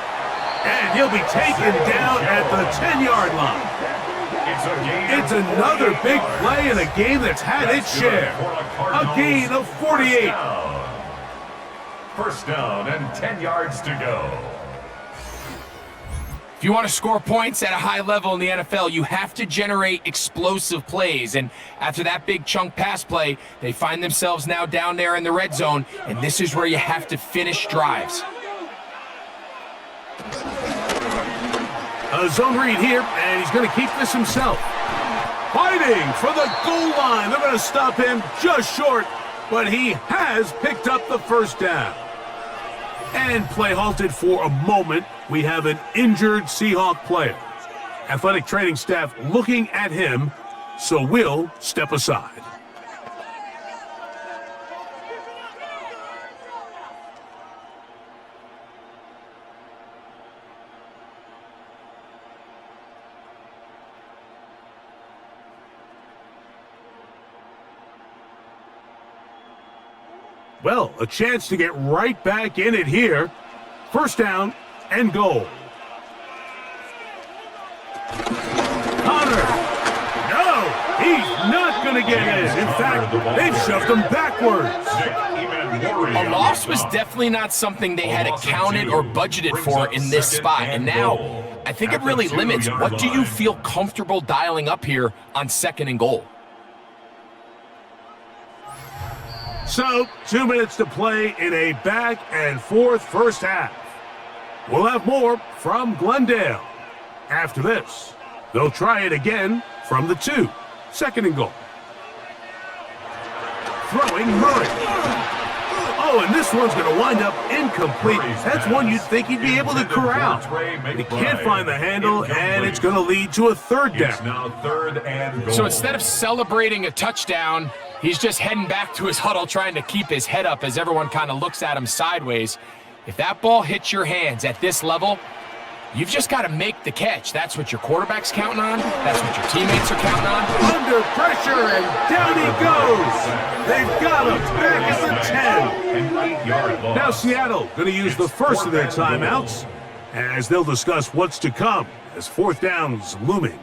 B: And he'll be taken down at the 10-yard line. It's another big play in a game that's had its share. A gain of 48.
A: First down and 10 yards to go.
C: If you want to score points at a high level in the NFL, you have to generate explosive plays. And after that big chunk pass play, they find themselves now down there in the red zone, and this is where you have to finish drives.
B: A zone read here, and he's going to keep this himself. Fighting for the goal line. They're going to stop him just short, but he has picked up the first down. And play halted for a moment. We have an injured Seahawk player. Athletic training staff looking at him, so we'll step aside. Well, a chance to get right back in it here. First down and goal. Connor. No, he's not going to get in. In fact, they've shoved him backwards.
C: A loss was definitely not something they had accounted or budgeted for in this spot. And now, I think it really limits what do you feel comfortable dialing up here on 2nd and goal.
B: So, 2 minutes to play in a back and forth first half. We'll have more from Glendale. After this, they'll try it again from the 2. 2nd and goal. Throwing Murray. Oh, and this one's going to wind up incomplete. That's one you'd think he'd be able to corral. He can't find the handle, and it's going to lead to a 3rd down.
A: It's now 3rd and goal.
C: So instead of celebrating a touchdown, he's just heading back to his huddle trying to keep his head up as everyone kind of looks at him sideways. If that ball hits your hands at this level, you've just got to make the catch. That's what your quarterback's counting on. That's what your teammates are counting on.
B: Under pressure, and down he goes. They've got him back at the 10. Now Seattle going to use the first of their timeouts as they'll discuss what's to come as 4th down's looming.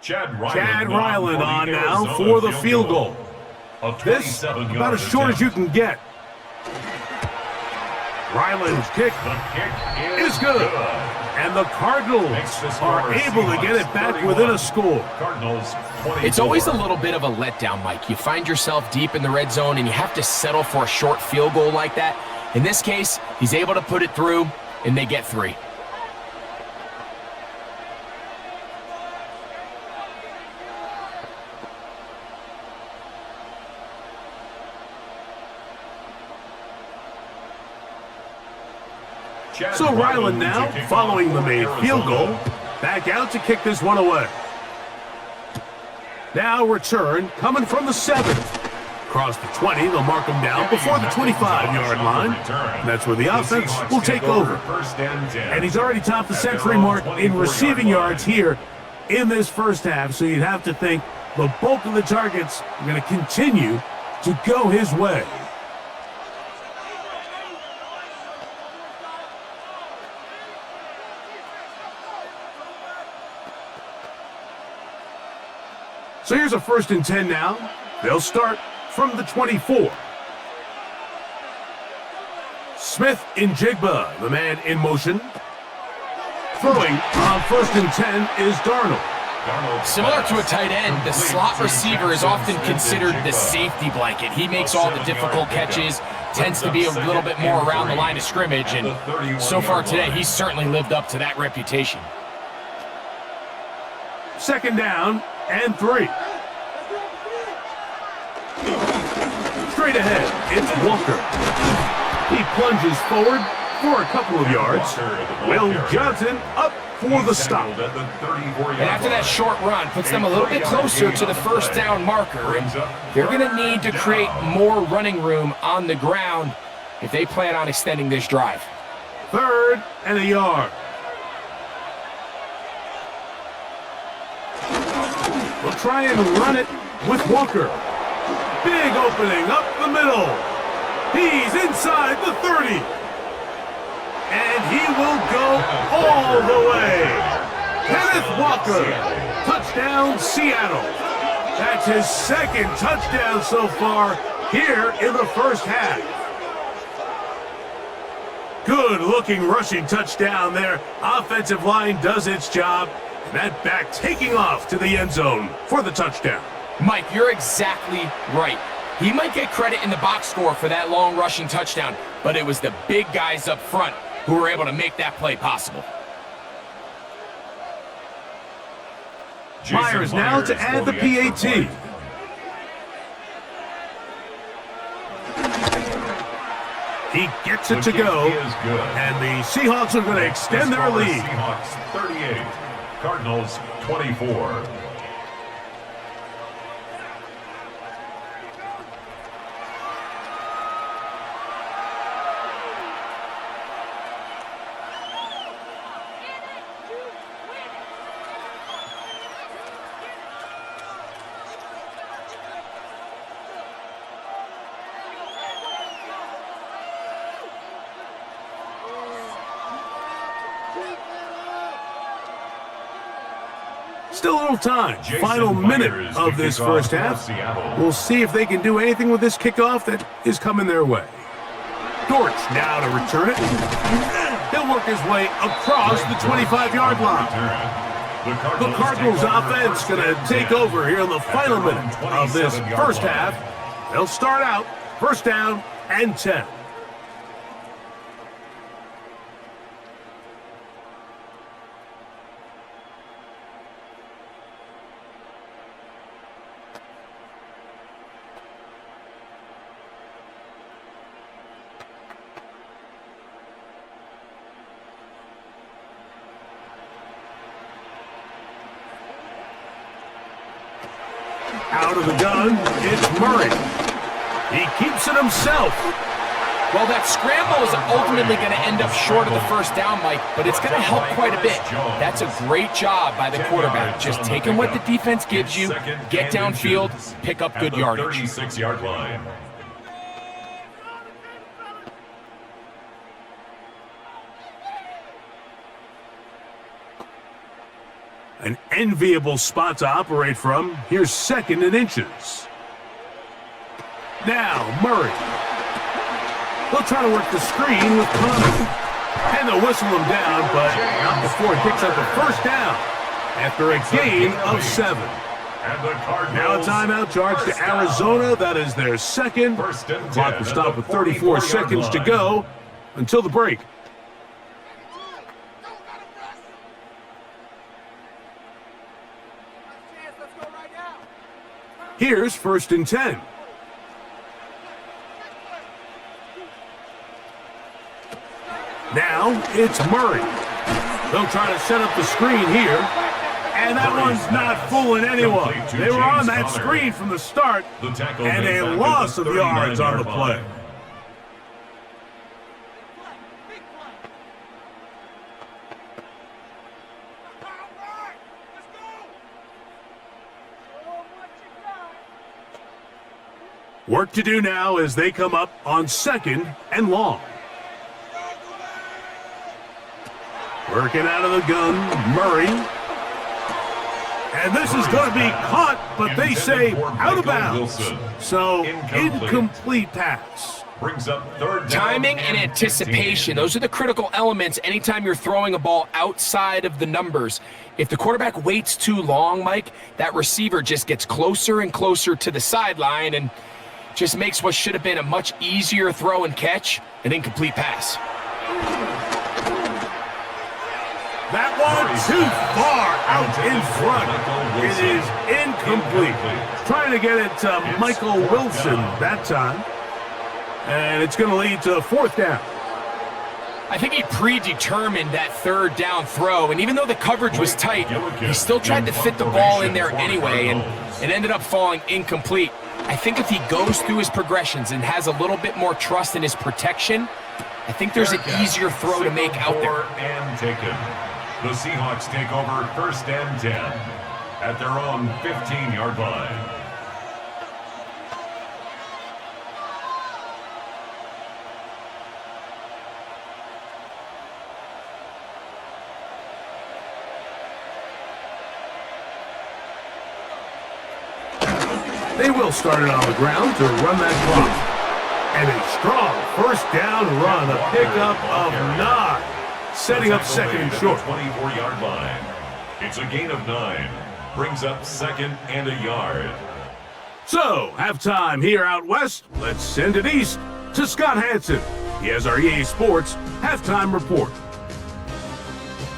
B: Chad Ryland on now for the field goal. This about as short as you can get. Ryland's kick is good. And the Cardinals are able to get it back within a score.
C: It's always a little bit of a letdown, Mike. You find yourself deep in the red zone and you have to settle for a short field goal like that. In this case, he's able to put it through and they get 3.
B: So Ryland now, following the made field goal, back out to kick this one away. Now return coming from the 7. Across the 20, they'll mark him down before the 25-yard line. And that's where the offense will take over. And he's already topped the century mark in receiving yards here in this first half, so you'd have to think the bulk of the targets are going to continue to go his way. So here's a 1st and 10 now. They'll start from the 24. Smith in Jigba, the man in motion. Throwing on 1st and 10 is Darnold.
C: Similar to a tight end, the slot receiver is often considered the safety blanket. He makes all the difficult catches, tends to be a little bit more around the line of scrimmage, and so far today, he's certainly lived up to that reputation.
B: 2nd down and 3. Straight ahead, it's Walker. He plunges forward for a couple of yards. Will Johnson up for the stop.
C: And after that short run, puts them a little bit closer to the 1st down marker. And they're going to need to create more running room on the ground if they plan on extending this drive.
B: 3rd and a yard. We'll try and run it with Walker. Big opening up the middle. He's inside the 30. And he will go all the way. Kenneth Walker, touchdown Seattle. That's his 2nd touchdown so far here in the first half. Good looking rushing touchdown there. Offensive line does its job. And that back taking off to the end zone for the touchdown.
C: Mike, you're exactly right. He might get credit in the box score for that long rushing touchdown, but it was the big guys up front who were able to make that play possible.
B: Myers now to add the PAT. He gets it to go, and the Seahawks are going to extend their lead.
A: Seahawks 38, Cardinals 24.
B: Still a little time. Final minute of this first half. We'll see if they can do anything with this kickoff that is coming their way. Dortch now to return it. He'll work his way across the 25-yard line. The Cardinals offense going to take over here in the final minute of this first half. They'll start out 1st down and 10. Out of the gun, it's Murray. He keeps it himself.
C: Well, that scramble is ultimately going to end up short of the 1st down, Mike, but it's going to help quite a bit. That's a great job by the quarterback. Just taking what the defense gives you, get downfield, pick up good yardage.
A: 36-yard line.
B: An enviable spot to operate from. Here's 2nd and inches. Now, Murray. He'll try to work the screen with Connor. And they'll whistle him down, but not before he picks up the 1st down after a gain of 7. Now a timeout charge to Arizona. That is their 2nd. The clock will stop with 34 seconds to go until the break. Here's 1st and 10. Now Now it's Murray. They'll try to set up the screen here. And that one's not fooling anyone. They were on that screen from the start, and a loss of yards on the play. Work to do now as they come up on 2nd and long. Working out of the gun, Murray. And this is going to be caught, but they say out of bounds. So, incomplete pass.
A: Brings up 3rd down.
C: Timing and anticipation, those are the critical elements anytime you're throwing a ball outside of the numbers. If the quarterback waits too long, Mike, that receiver just gets closer and closer to the sideline and just makes what should have been a much easier throw and catch an incomplete pass.
B: That one too far out in front. It is incomplete. Trying to get it to Michael Wilson that time. And it's going to lead to 4th down.
C: I think he predetermined that 3rd down throw, and even though the coverage was tight, he still tried to fit the ball in there anyway, and it ended up falling incomplete. I think if he goes through his progressions and has a little bit more trust in his protection, I think there's an easier throw to make out there.
A: And taken. The Seahawks take over 1st and 10 at their own 15-yard line.
B: They will start it on the ground to run that clock. And a strong 1st down run, a pickup of 9. Setting up 2nd and short.
A: 24-yard line. It's a gain of 9. Brings up 2nd and a yard.
B: So, halftime here out west. Let's send it east to Scott Hansen. He has our EA Sports halftime report.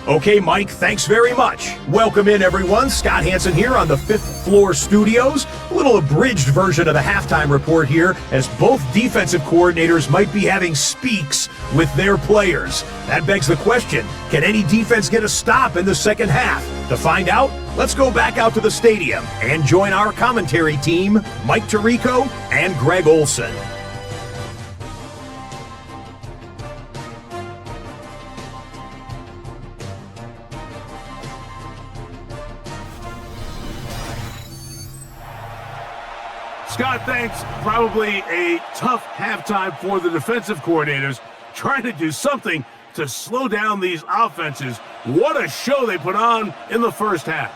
D: Okay, Mike, thanks very much. Welcome in, everyone. Scott Hansen here on the 5th floor studios. A little abridged version of the halftime report here, as both defensive coordinators might be having speaks with their players. That begs the question, can any defense get a stop in the second half? To find out, let's go back out to the stadium and join our commentary team, Mike Tirico and Greg Olson.
B: Scott, thanks. Probably a tough halftime for the defensive coordinators, trying to do something to slow down these offenses. What a show they put on in the first half.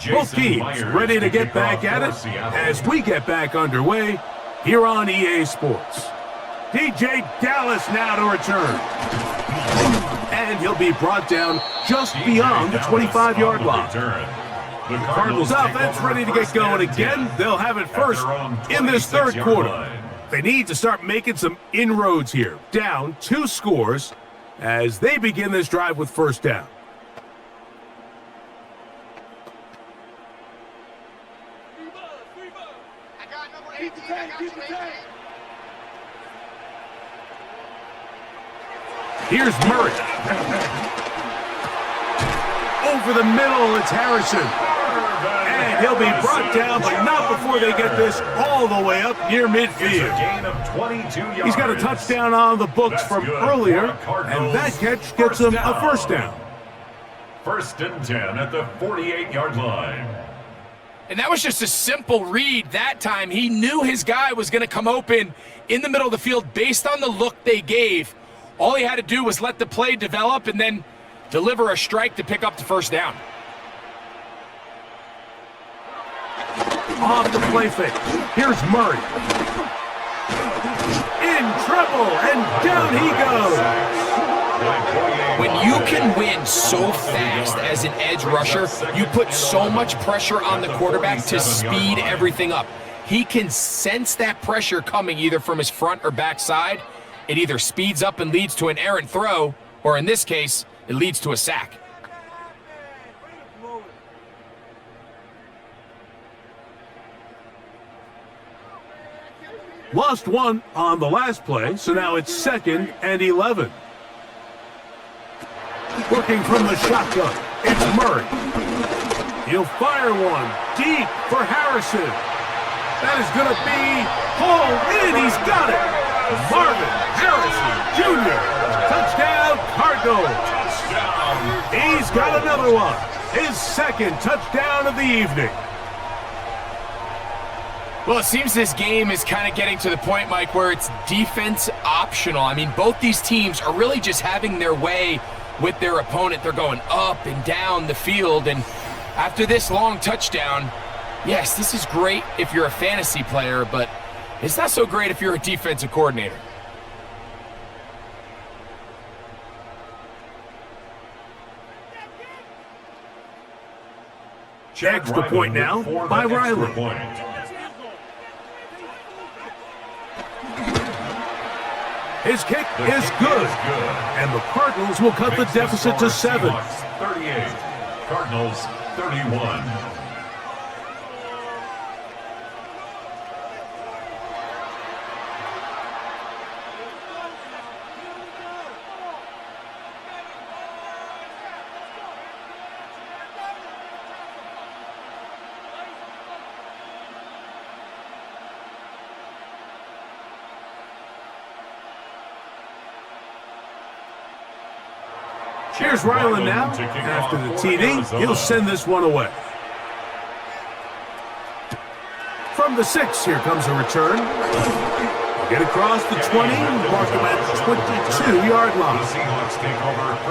B: Both teams ready to get back at it as we get back underway here on EA Sports. DJ Dallas now to return. And he'll be brought down just beyond the 25-yard line. The Cardinals offense ready to get going again. They'll have it first in this 3rd quarter. They need to start making some inroads here. Down 2 scores as they begin this drive with 1st down. Here's Murray. Over the middle, it's Harrison. And he'll be brought down, but not before they get this all the way up near midfield. He's got a touchdown on the books from earlier, and that catch gets him a 1st down.
A: 1st and 10 at the 48-yard line.
C: And that was just a simple read that time. He knew his guy was going to come open in the middle of the field based on the look they gave. All he had to do was let the play develop and then deliver a strike to pick up the 1st down.
B: Off the play fake. Here's Murray. In trouble, and down he goes.
C: When you can win so fast as an edge rusher, you put so much pressure on the quarterback to speed everything up. He can sense that pressure coming either from his front or back side. It either speeds up and leads to an errant throw, or in this case, it leads to a sack.
B: Lost one on the last play, so now it's 2nd and 11. Working from the shotgun, it's Murray. He'll fire one deep for Harrison. That is going to be hauled in. He's got it. Marvin Harrison Jr. Touchdown, Cardinals. He's got another one. His 2nd touchdown of the evening.
C: Well, it seems this game is kind of getting to the point, Mike, where it's defense optional. I mean, both these teams are really just having their way with their opponent. They're going up and down the field, and after this long touchdown, yes, this is great if you're a fantasy player, but it's not so great if you're a defensive coordinator.
B: Extra point now by Riley. His kick is good, and the Cardinals will cut the deficit to 7.
A: 38, Cardinals 31.
B: Here's Ryland now. After the TD, he'll send this one away. From the 6, here comes a return. Get across the 20, mark him at the 22-yard line.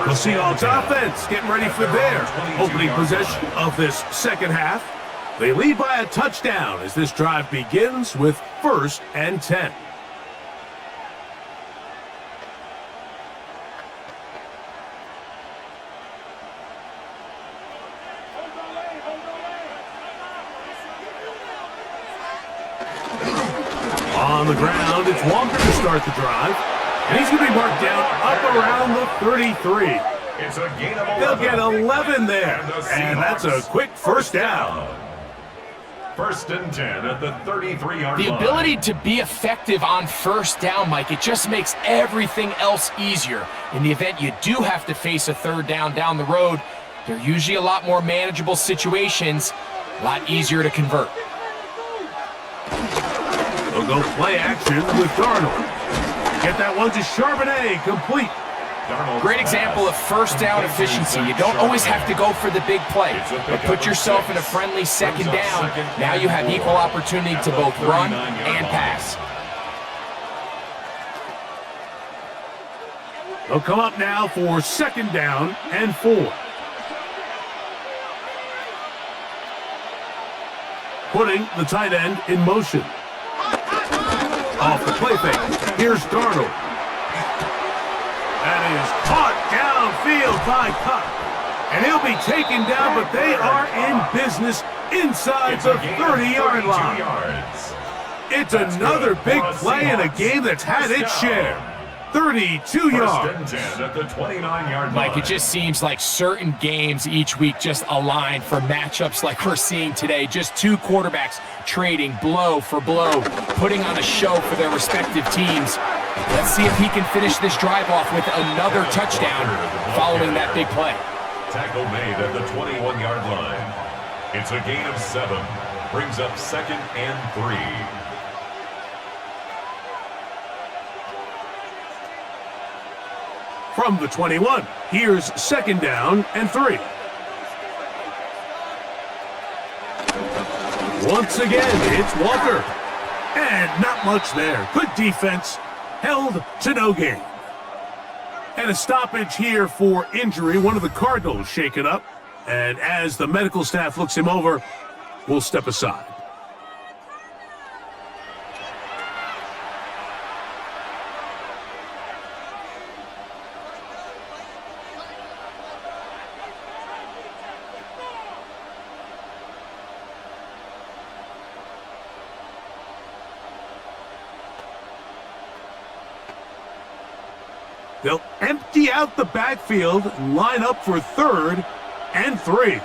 B: The Seahawks offense getting ready for their opening possession of this second half. They lead by a touchdown as this drive begins with 1st and 10. On the ground, it's Walker to start the drive. And he's going to be marked down up around the 33.
A: It's a gain of 11.
B: They'll get 11 there. And that's a quick first down.
A: 1st and 10 at the 33-yard line.
C: The ability to be effective on 1st down, Mike, it just makes everything else easier. In the event you do have to face a 3rd down the road, they're usually a lot more manageable situations, a lot easier to convert.
B: They'll go play action with Darnold. Get that one to Charbonnet, complete.
C: Great example of 1st down efficiency. You don't always have to go for the big play, but put yourself in a friendly 2nd down. Now you have equal opportunity to both run and pass.
B: They'll come up now for 2nd down and 4. Putting the tight end in motion. Off the play fake, here's Darnold. That is caught downfield by Cup. And he'll be taken down, but they are in business inside the 30-yard line. It's another big play in a game that's had its share. 32 yards.
A: 1st and 10 at the 29-yard line.
C: Mike, it just seems like certain games each week just align for matchups like we're seeing today. Just 2 quarterbacks trading blow for blow, putting on a show for their respective teams. Let's see if he can finish this drive off with another touchdown following that big play.
A: Tackle made at the 21-yard line. It's a gain of 7. Brings up 2nd and 3.
B: From the 21, here's 2nd down and 3. Once again, it's Walker. And not much there. Good defense. Held to no gain. And a stoppage here for injury. One of the Cardinals shaken up. And as the medical staff looks him over, we'll step aside. They'll empty out the backfield and line up for 3rd and 3.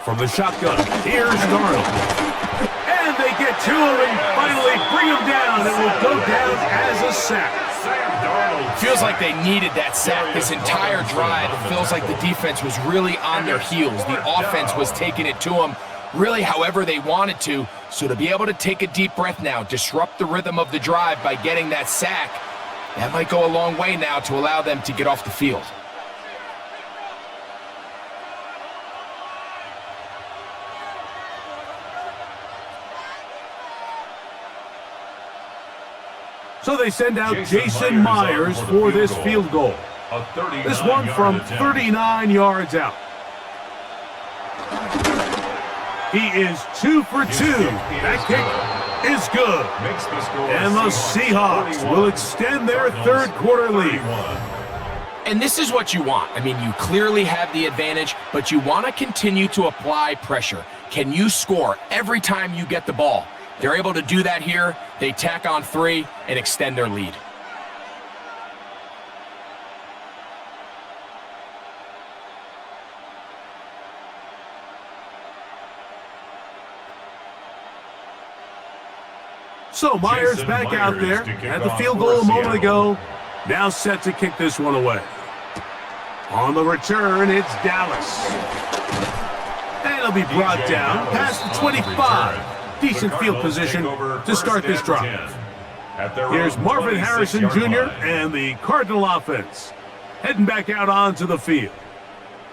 B: From the shotgun, here's Darnold. And they get to him and finally bring him down. It will go down as a sack.
C: Feels like they needed that sack this entire drive. It feels like the defense was really on their heels. The offense was taking it to them really however they wanted to. So to be able to take a deep breath now, disrupt the rhythm of the drive by getting that sack, that might go a long way now to allow them to get off the field.
B: So they send out Jason Myers for this field goal. This one from 39 yards out. He is 2 for 2. That kick is good. And the Seahawks will extend their third quarter lead.
C: And this is what you want. I mean, you clearly have the advantage, but you want to continue to apply pressure. Can you score every time you get the ball? They're able to do that here. They tack on 3 and extend their lead.
B: So Myers back out there, had the field goal a moment ago, now set to kick this one away. On the return, it's Dallas. And it'll be brought down past the 25. Decent field position to start this drive. Here's Marvin Harrison Jr. and the Cardinal offense heading back out onto the field.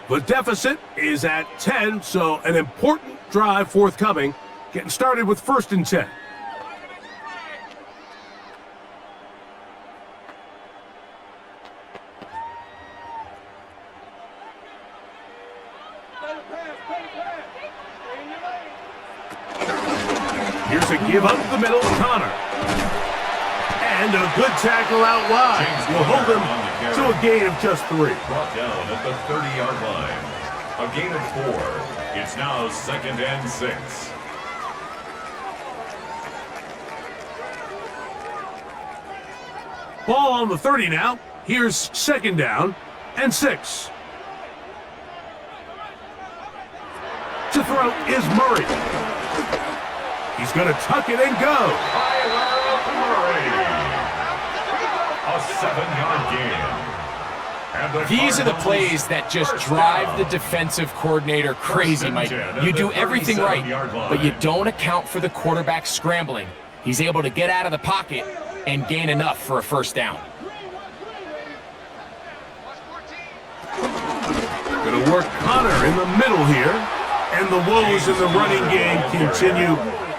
B: The deficit is at 10, so an important drive forthcoming. Getting started with 1st and 10. Here's a give up the middle, Connor. And a good tackle out wide. Will hold him to a gain of just 3.
A: Brought down at the 30-yard line. A gain of 4. It's now 2nd and 6.
B: Ball on the 30 now. Here's 2nd down and 6. To throw is Murray. He's going to tuck it and go.
A: A 7-yard gain.
C: These are the plays that just drive the defensive coordinator crazy, Mike. You do everything right, but you don't account for the quarterback scrambling. He's able to get out of the pocket and gain enough for a 1st down.
B: Going to work Connor in the middle here. And the woes in the running game continue.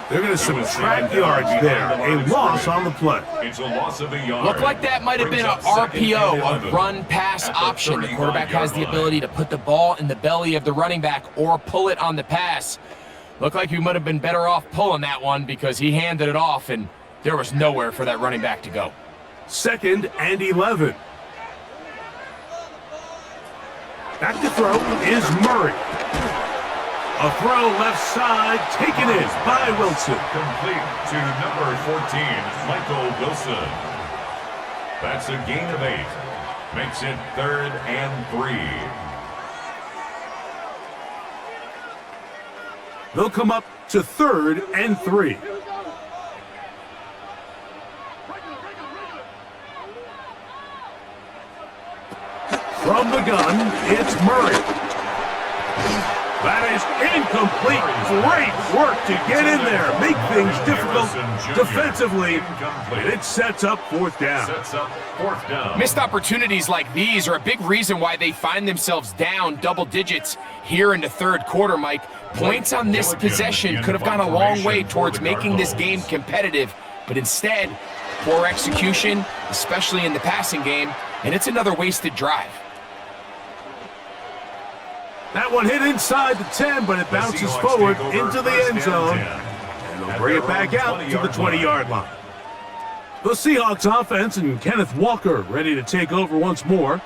B: They're going to subtract yards there. A loss on the play.
A: It's a loss of a yard.
C: Looked like that might have been an RPO, a run-pass option. The quarterback has the ability to put the ball in the belly of the running back or pull it on the pass. Looked like he might have been better off pulling that one because he handed it off and there was nowhere for that running back to go.
B: 2nd and 11. Back to throw is Murray. A throw left side, taken in by Wilson.
A: Complete to number 14, Michael Wilson. That's a gain of 8. Makes it 3rd and 3.
B: They'll come up to 3rd and 3. From the gun, it's Murray. That is incomplete. Great work to get in there, make things difficult defensively, and it sets up 4th down.
C: Missed opportunities like these are a big reason why they find themselves down double digits here in the 3rd quarter, Mike. Points on this possession could have gone a long way towards making this game competitive, but instead, poor execution, especially in the passing game, and it's another wasted drive.
B: That one hit inside the 10, but it bounces forward into the end zone. And they'll bring it back out to the 20-yard line. The Seahawks offense and Kenneth Walker ready to take over once more.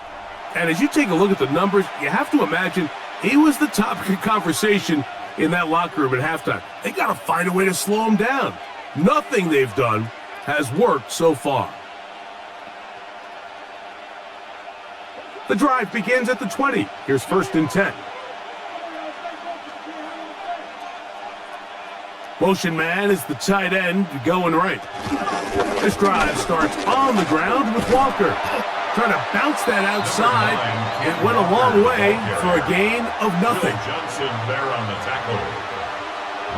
B: And as you take a look at the numbers, you have to imagine he was the topic of conversation in that locker room at halftime. They got to find a way to slow him down. Nothing they've done has worked so far. The drive begins at the 20. Here's 1st and 10. Motion man is the tight end going right. This drive starts on the ground with Walker. Trying to bounce that outside. It went a long way for a gain of nothing.
A: Johnson there on the tackle.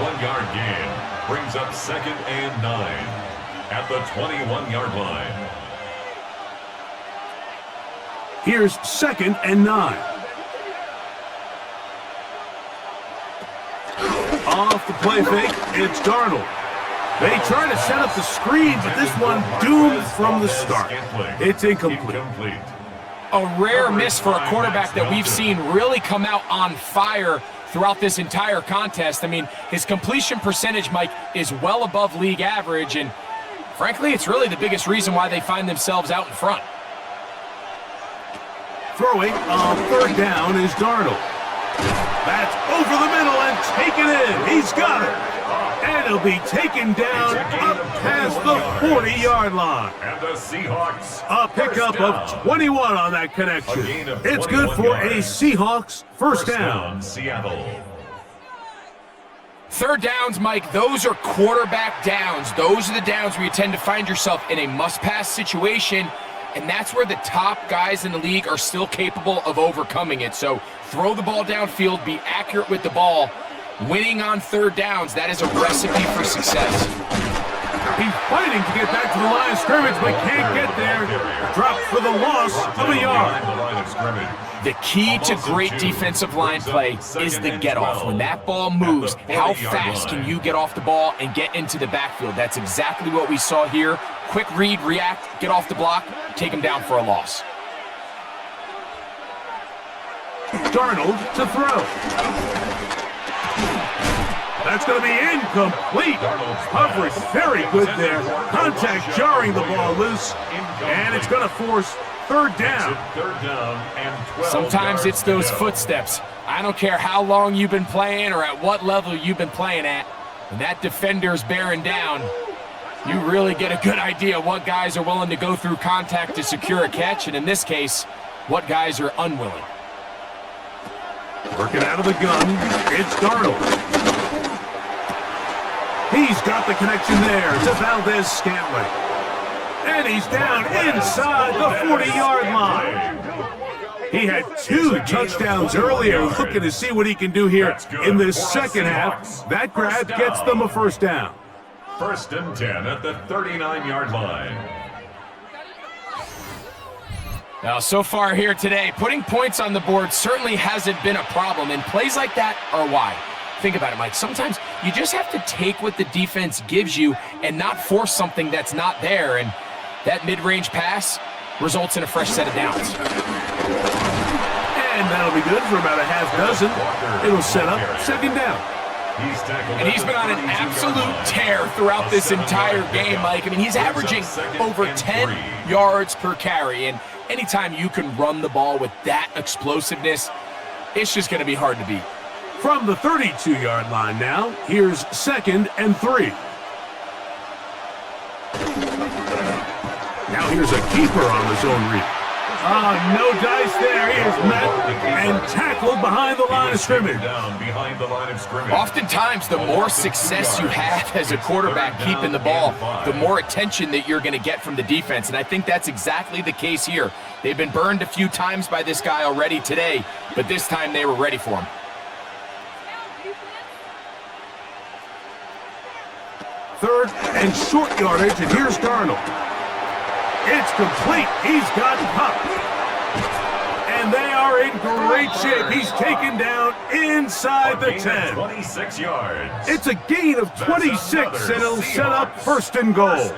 A: 1 yard gain brings up 2nd and 9 at the 21-yard line.
B: Here's 2nd and 9. Off the play fake, it's Darnold. They try to set up the screen, but this one doomed from the start. It's incomplete.
C: A rare miss for a quarterback that we've seen really come out on fire throughout this entire contest. I mean, his completion percentage, Mike, is well above league average, and frankly, it's really the biggest reason why they find themselves out in front.
B: Throwing on 3rd down is Darnold. That's over the middle and taken in. He's got it. And he'll be taken down up past the 40-yard line.
A: And the Seahawks.
B: A pickup of 21 on that connection. It's good for a Seahawks first down.
A: Seattle.
C: 3rd downs, Mike, those are quarterback downs. Those are the downs where you tend to find yourself in a must-pass situation, and that's where the top guys in the league are still capable of overcoming it. So throw the ball downfield, be accurate with the ball. Winning on 3rd downs, that is a recipe for success.
B: He's fighting to get back to the line of scrimmage, but can't get there. Dropped for the loss of a yard.
C: The key to great defensive line play is the get-off. When that ball moves, how fast can you get off the ball and get into the backfield? That's exactly what we saw here. Quick read, react, get off the block, take him down for a loss.
B: Darnold to throw. That's going to be incomplete. Coverage very good there. Contact jarring the ball loose. And it's going to force 3rd down.
C: Sometimes it's those footsteps. I don't care how long you've been playing or at what level you've been playing at. When that defender's bearing down, you really get a good idea what guys are willing to go through contact to secure a catch, and in this case, what guys are unwilling.
B: Working out of the gun, it's Darnold. He's got the connection there to Valdez-Scantling. And he's down inside the 40-yard line. He had 2 touchdowns earlier, looking to see what he can do here in this second half. That grab gets them a first down.
A: 1st and 10 at the 39-yard line.
C: Now, so far here today, putting points on the board certainly hasn't been a problem, and plays like that are why. Think about it, Mike. Sometimes you just have to take what the defense gives you and not force something that's not there, and that mid-range pass results in a fresh set of downs.
B: And that'll be good for about a half dozen. It'll set up 2nd down.
C: And he's been on an absolute tear throughout this entire game, Mike. I mean, he's averaging over 10 yards per carry, and anytime you can run the ball with that explosiveness, it's just going to be hard to beat.
B: From the 32-yard line now, here's 2nd and 3. Now here's a keeper on the zone read. No dice there. He is met and tackled behind the line of scrimmage.
C: Oftentimes, the more success you have as a quarterback keeping the ball, the more attention that you're going to get from the defense, and I think that's exactly the case here. They've been burned a few times by this guy already today, but this time they were ready for him.
B: 3rd and short yardage, and here's Darnold. It's complete. He's got Cup. And they are in great shape. He's taken down inside the 10.
A: 26 yards.
B: It's a gain of 26, and it'll set up 1st and goal.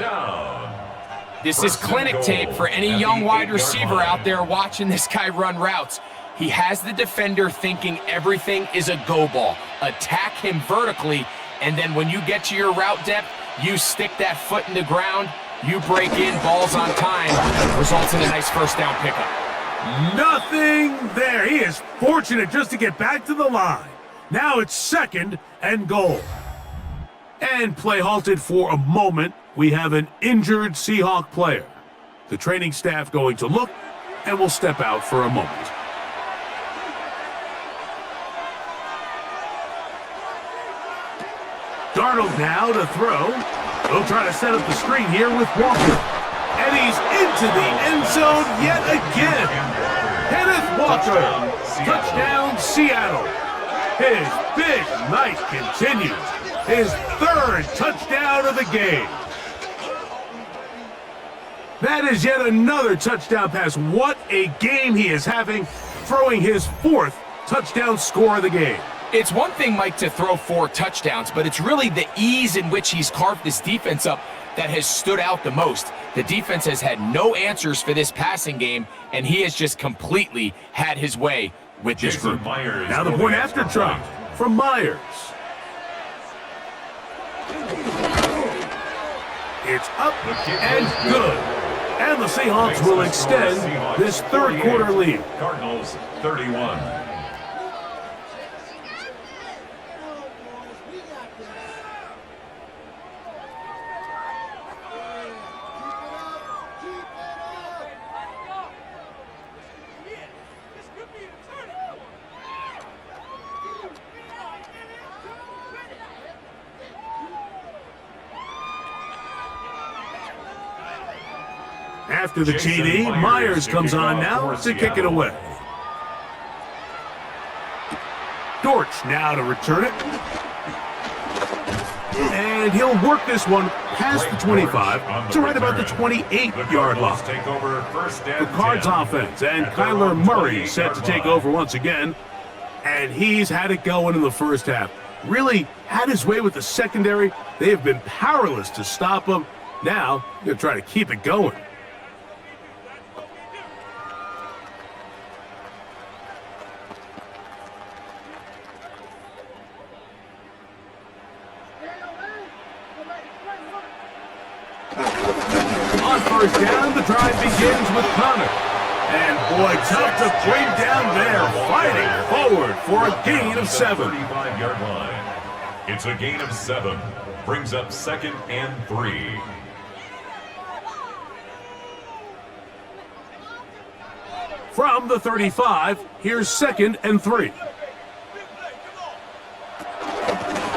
C: This is clinic tape for any young wide receiver out there watching this guy run routes. He has the defender thinking everything is a go ball. Attack him vertically, and then when you get to your route depth, you stick that foot in the ground, you break in, balls on time, results in a nice first down pickup.
B: Nothing there. He is fortunate just to get back to the line. Now it's 2nd and goal. And play halted for a moment. We have an injured Seahawk player. The training staff going to look, and will step out for a moment. Darnold now to throw. He'll try to set up the screen here with Walker. And he's into the end zone yet again. Kenneth Walker. Touchdown, Seattle. His big night continues. His third touchdown of the game. That is yet another touchdown pass. What a game he is having, throwing his fourth touchdown score of the game.
C: It's one thing, Mike, to throw 4 touchdowns, but it's really the ease in which he's carved this defense up that has stood out the most. The defense has had no answers for this passing game, and he has just completely had his way with this group.
B: Now the point after try from Myers. It's up and good. And the Seahawks will extend this third quarter lead.
A: Cardinals 31.
B: After the TD, Myers comes on now to kick it away. Dortch now to return it. And he'll work this one past the 25 to right about the 28-yard line. The Cards offense and Kyler Murray set to take over once again. And he's had it going in the first half. Really had his way with the secondary. They have been powerless to stop him. Now, they're trying to keep it going. On first down, the drive begins with Connor. And boy, tough to bring down there, fighting forward for a gain of 7.
A: 35-yard line. It's a gain of 7. Brings up 2nd and 3.
B: From the 35, here's 2nd and 3.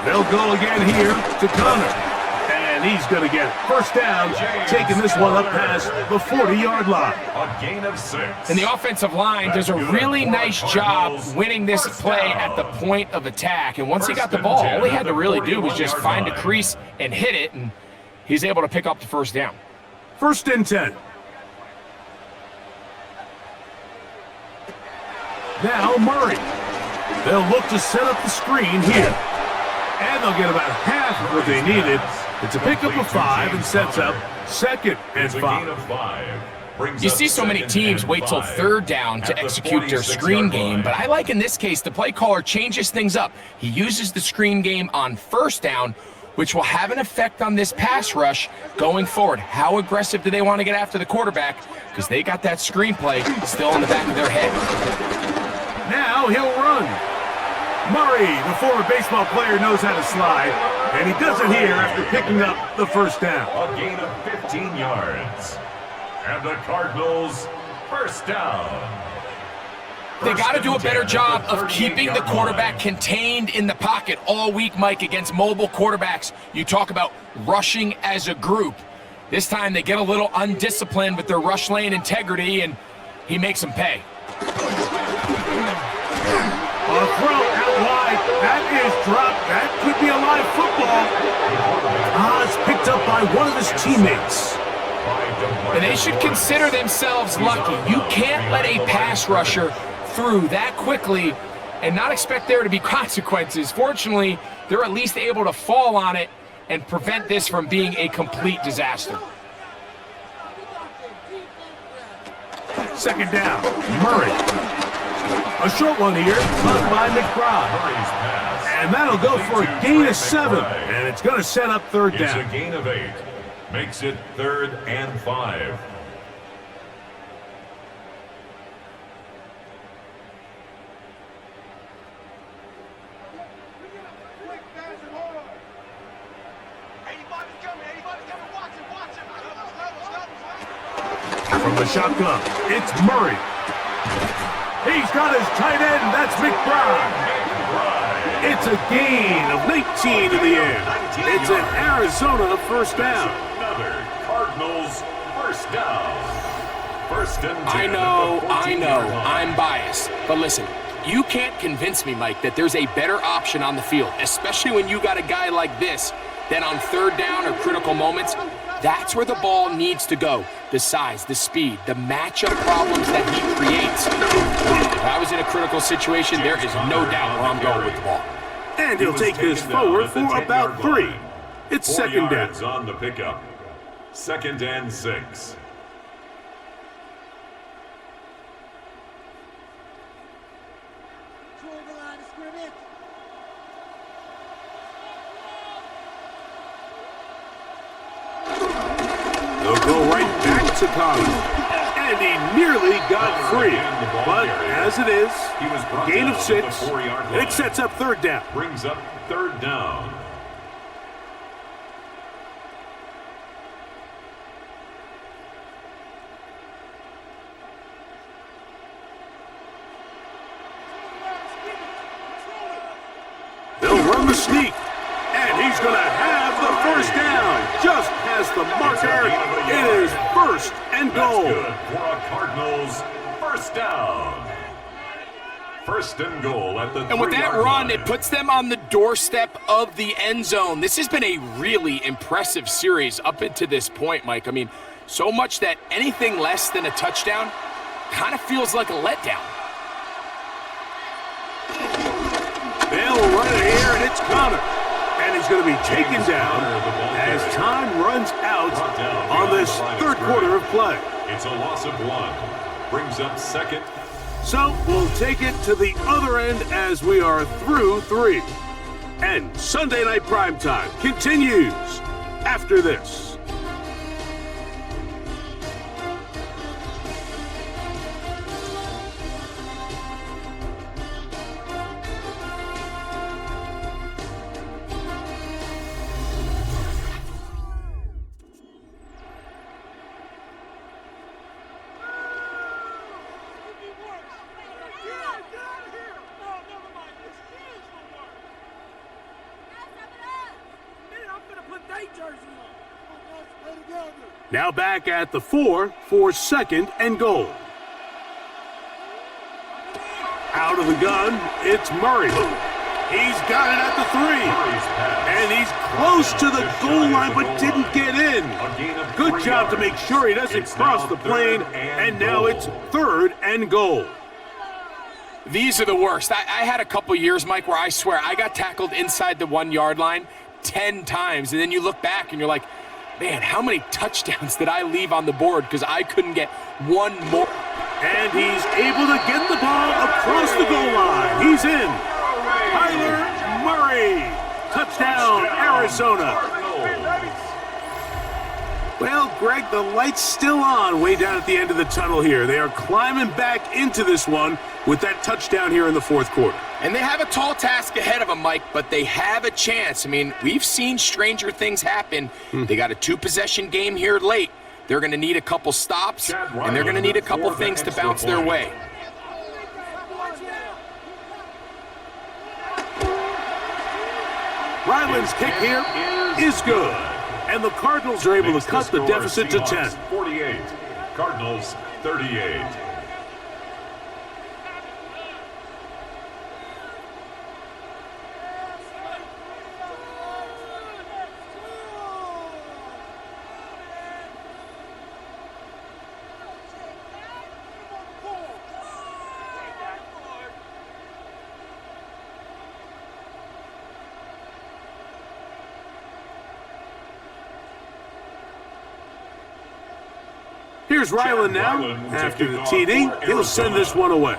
B: They'll go again here to Connor. And he's going to get first down, taking this one up past the 40-yard line.
A: A gain of 6.
C: And the offensive line does a really nice job winning this play at the point of attack. And once he got the ball, all he had to really do was just find a crease and hit it, and he's able to pick up the first down.
B: 1st and 10. Now Murray. They'll look to set up the screen here. And they'll get about half of what they needed. It's a pickup of 5 and sets up 2nd and 5.
C: You see so many teams wait till 3rd down to execute their screen game, but I like in this case the play caller changes things up. He uses the screen game on 1st down, which will have an effect on this pass rush going forward. How aggressive do they want to get after the quarterback? Because they got that screenplay still in the back of their head.
B: Now he'll run. Murray, the former baseball player, knows how to slide, and he does it here after picking up the first down.
A: A gain of 15 yards. And the Cardinals, first down.
C: They got to do a better job of keeping the quarterback contained in the pocket all week, Mike, against mobile quarterbacks. You talk about rushing as a group. This time they get a little undisciplined with their rush lane integrity, and he makes them pay.
B: A throw out wide. That is dropped. That could be a live football. It's picked up by one of his teammates.
C: And they should consider themselves lucky. You can't let a pass rusher through that quickly and not expect there to be consequences. Fortunately, they're at least able to fall on it and prevent this from being a complete disaster.
B: 2nd down. Murray. A short one here, caught by McBride. And that'll go for a gain of 7. And it's going to set up 3rd down.
A: It's a gain of 8. Makes it 3rd and 5.
B: From the shotgun, it's Murray. He's got his tight end, that's McBride. It's a gain of 19 in the air. It's an Arizona first down.
A: Another Cardinals first down. First and 10.
C: I know, I'm biased. But listen, you can't convince me, Mike, that there's a better option on the field, especially when you got a guy like this, that on third down or critical moments, that's where the ball needs to go. The size, the speed, the matchup problems that he creates. If I was in a critical situation, there is no doubt where I'm going with the ball.
B: And he'll take this forward for about 3. It's
A: 4
B: second down.
A: yards on the pickup. 2nd and 6.
B: They'll go right back to Connor. And he nearly got free. But as it is, a gain of 6, and it sets up third down.
A: Brings up third down.
B: They'll run the sneak. And he's going to have the first down. Just past the marker. It is first and goal.
A: That's good for a Cardinals first down. First and goal at the 3-yard line.
C: And with that run, it puts them on the doorstep of the end zone. This has been a really impressive series up until this point, Mike. I mean, so much that anything less than a touchdown kind of feels like a letdown.
B: They'll run it here, and it's Connor. And he's going to be taken down as time runs out on this third quarter of play.
A: It's a loss of 1. Brings up second.
B: So we'll take it to the other end as we are through 3. And Sunday Night Primetime continues after this. Now back at the 4 for second and goal. Out of the gun, it's Murray. He's got it at the 3. And he's close to the goal line but didn't get in. Good job to make sure he doesn't cross the plane. And now it's third and goal.
C: These are the worst. I had a couple years, Mike, where I swear I got tackled inside the 1-yard line 10 times. And then you look back and you're like, man, how many touchdowns did I leave on the board because I couldn't get one more?
B: And he's able to get the ball across the goal line. He's in. Kyler Murray. Touchdown, Arizona. Well, Greg, the light's still on way down at the end of the tunnel here. They are climbing back into this one with that touchdown here in the fourth quarter.
C: And they have a tall task ahead of them, Mike, but they have a chance. I mean, we've seen stranger things happen. They got a 2-possession game here late. They're going to need a couple stops, and they're going to need a couple things to bounce their way.
B: Ryland's kick here is good. And the Cardinals are able to cut the deficit to 10.
A: 48. Cardinals 38.
B: Here's Ryland now. After the TD, he'll send this one away.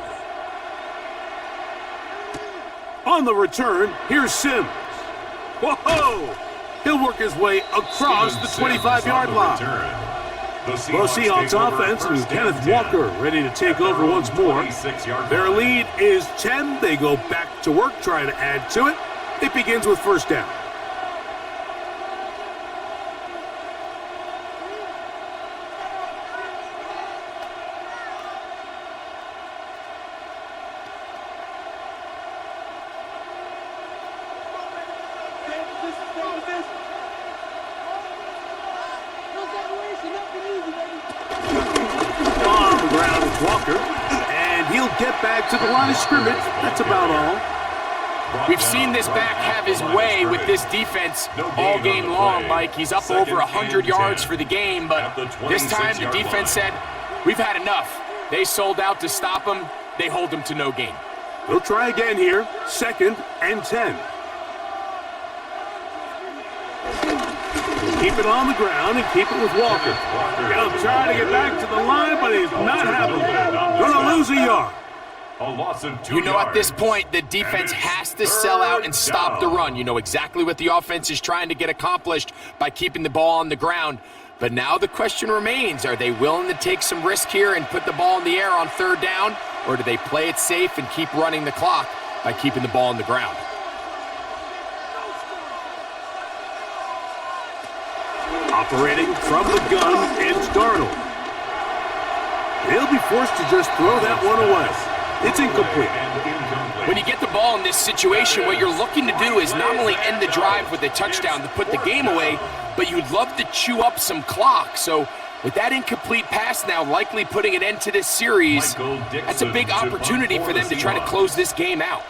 B: On the return, here's Sims. Whoa! He'll work his way across the 25-yard line. The Seahawks offense and Kenneth Walker ready to take over once more. Their lead is 10. They go back to work, trying to add to it. It begins with first down. On the ground is Walker, and he'll get back to the line of scrimmage. That's about all.
C: We've seen this back have his way with this defense all game long, Mike. He's up over 100 yards for the game, but this time the defense said, we've had enough. They sold out to stop him. They hold him to no gain.
B: They'll try again here. 2nd and 10. Keep it on the ground and keep it with Walker. He'll try to get back to the line, but he's not having it. Gonna lose a yard.
A: A loss of 2
C: You know,
A: yards.
C: at this point, the defense has to sell out and stop the run. You know exactly what the offense is trying to get accomplished by keeping the ball on the ground. But now the question remains, are they willing to take some risk here and put the ball in the air on 3rd down? Or do they play it safe and keep running the clock by keeping the ball on the ground?
B: Operating from the gun, it's Darnold. He'll be forced to just throw that one away. It's incomplete.
C: When you get the ball in this situation, what you're looking to do is not only end the drive with a touchdown to put the game away, but you'd love to chew up some clock. So with that incomplete pass now likely putting an end to this series, that's a big opportunity for them to try to close this game out.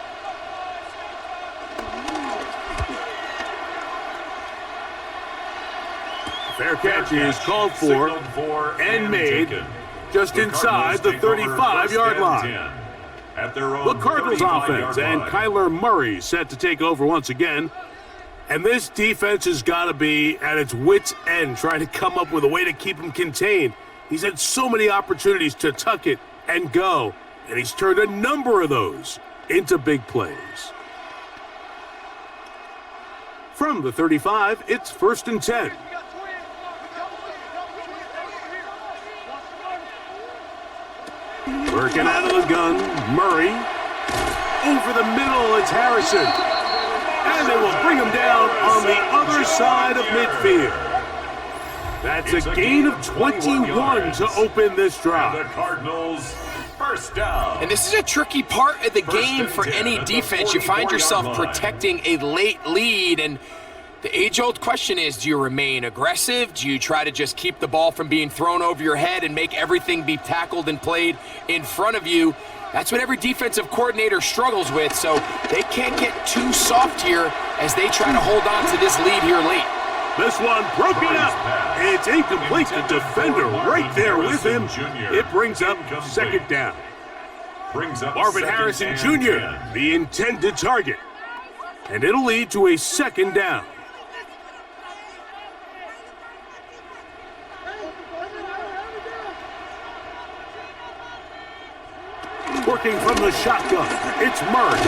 B: Fair catch is called for and made just inside the 35-yard line. The Cardinals offense and Kyler Murray set to take over once again. And this defense has got to be at its wits' end trying to come up with a way to keep him contained. He's had so many opportunities to tuck it and go, and he's turned a number of those into big plays. From the 35, it's 1st and 10. Working out of the gun, Murray. Over the middle, it's Harrison. And they will bring him down on the other side of midfield. That's a gain of 21 to open this drive.
A: The Cardinals, 1st down.
C: And this is a tricky part of the game for any defense. You find yourself protecting a late lead, and the age-old question is, do you remain aggressive? Do you try to just keep the ball from being thrown over your head and make everything be tackled and played in front of you? That's what every defensive coordinator struggles with, so they can't get too soft here as they try to hold on to this lead here late.
B: This one broken up. It's incomplete. The defender right there with him. It brings up 2nd down. Marvin Harrison Jr., the intended target. And it'll lead to a 2nd down. Working from the shotgun, it's Murray.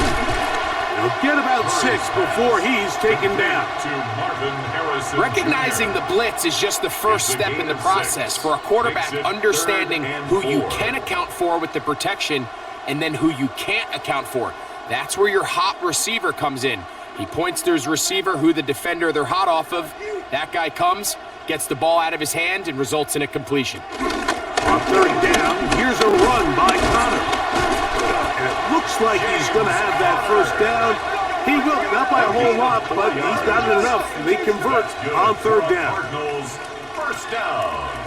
B: He'll get about 6 before he's taken down.
C: Recognizing the blitz is just the first step in the process for a quarterback, understanding who you can account for with the protection and then who you can't account for. That's where your hot receiver comes in. He points to his receiver, who the defender they're hot off of. That guy comes, gets the ball out of his hand, and results in a completion.
B: On 3rd down, here's a run by Connor. And it looks like he's going to have that 1st down. He will, not by a whole lot, but he's got it enough. They convert on 3rd down.
A: Cardinals, 1st down.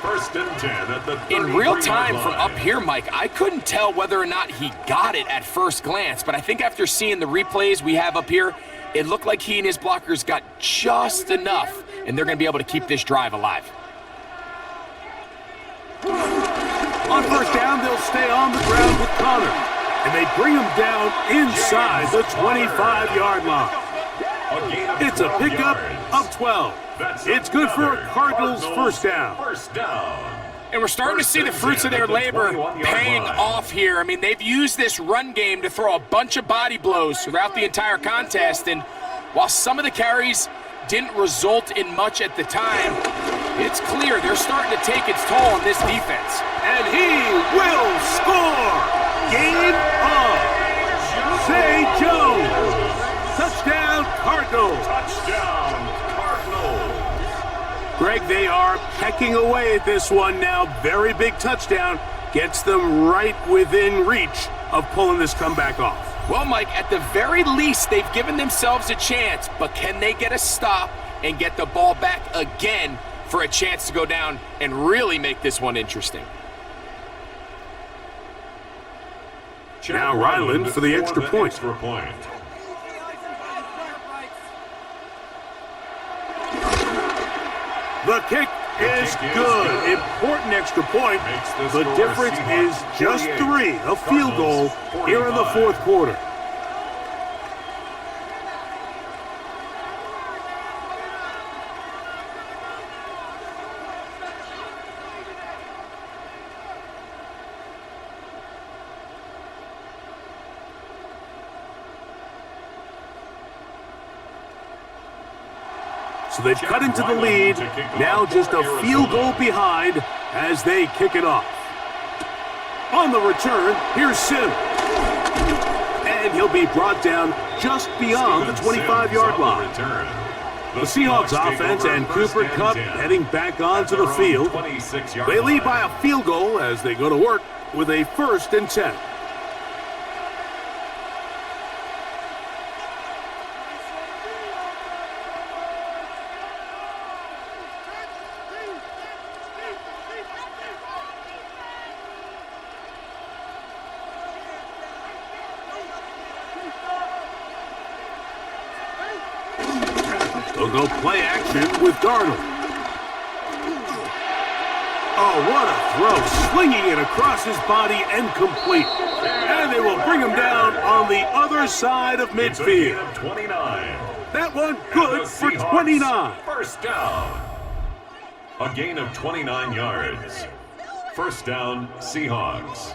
A: 1st and 10 at the 33-yard line.
C: In real time from up here, Mike, I couldn't tell whether or not he got it at first glance, but I think after seeing the replays we have up here, it looked like he and his blockers got just enough, and they're going to be able to keep this drive alive.
B: On 1st down, they'll stay on the ground with Connor. And they bring him down inside the 25-yard line. It's a pickup of 12. It's good for a Cardinals 1st down.
A: 1st down.
C: And we're starting to see the fruits of their labor paying off here. I mean, they've used this run game to throw a bunch of body blows throughout the entire contest. And while some of the carries didn't result in much at the time, it's clear they're starting to take its toll on this defense.
B: And he will score! Game on! Zay Jones! Touchdown, Cardinals!
A: Touchdown, Cardinals.
B: Greg, they are pecking away at this one now. Very big touchdown. Gets them right within reach of pulling this comeback off.
C: Well, Mike, at the very least, they've given themselves a chance, but can they get a stop and get the ball back again for a chance to go down and really make this one interesting?
B: Now Ryland for the extra point. The kick is good. Important extra point. The difference is just 3, a field goal here in the fourth quarter. So they've cut into the lead, now just a field goal behind as they kick it off. On the return, here's Sim. And he'll be brought down just beyond the 25-yard line. The Seahawks offense and Cooper Kupp heading back onto the field. They lead by a field goal as they go to work with a 1st and 10. They'll go play action with Darnold. Oh, what a throw. Slinging it across his body and complete. And they will bring him down on the other side of midfield. That one good for 29.
A: First down. A gain of 29 yards. First down, Seahawks.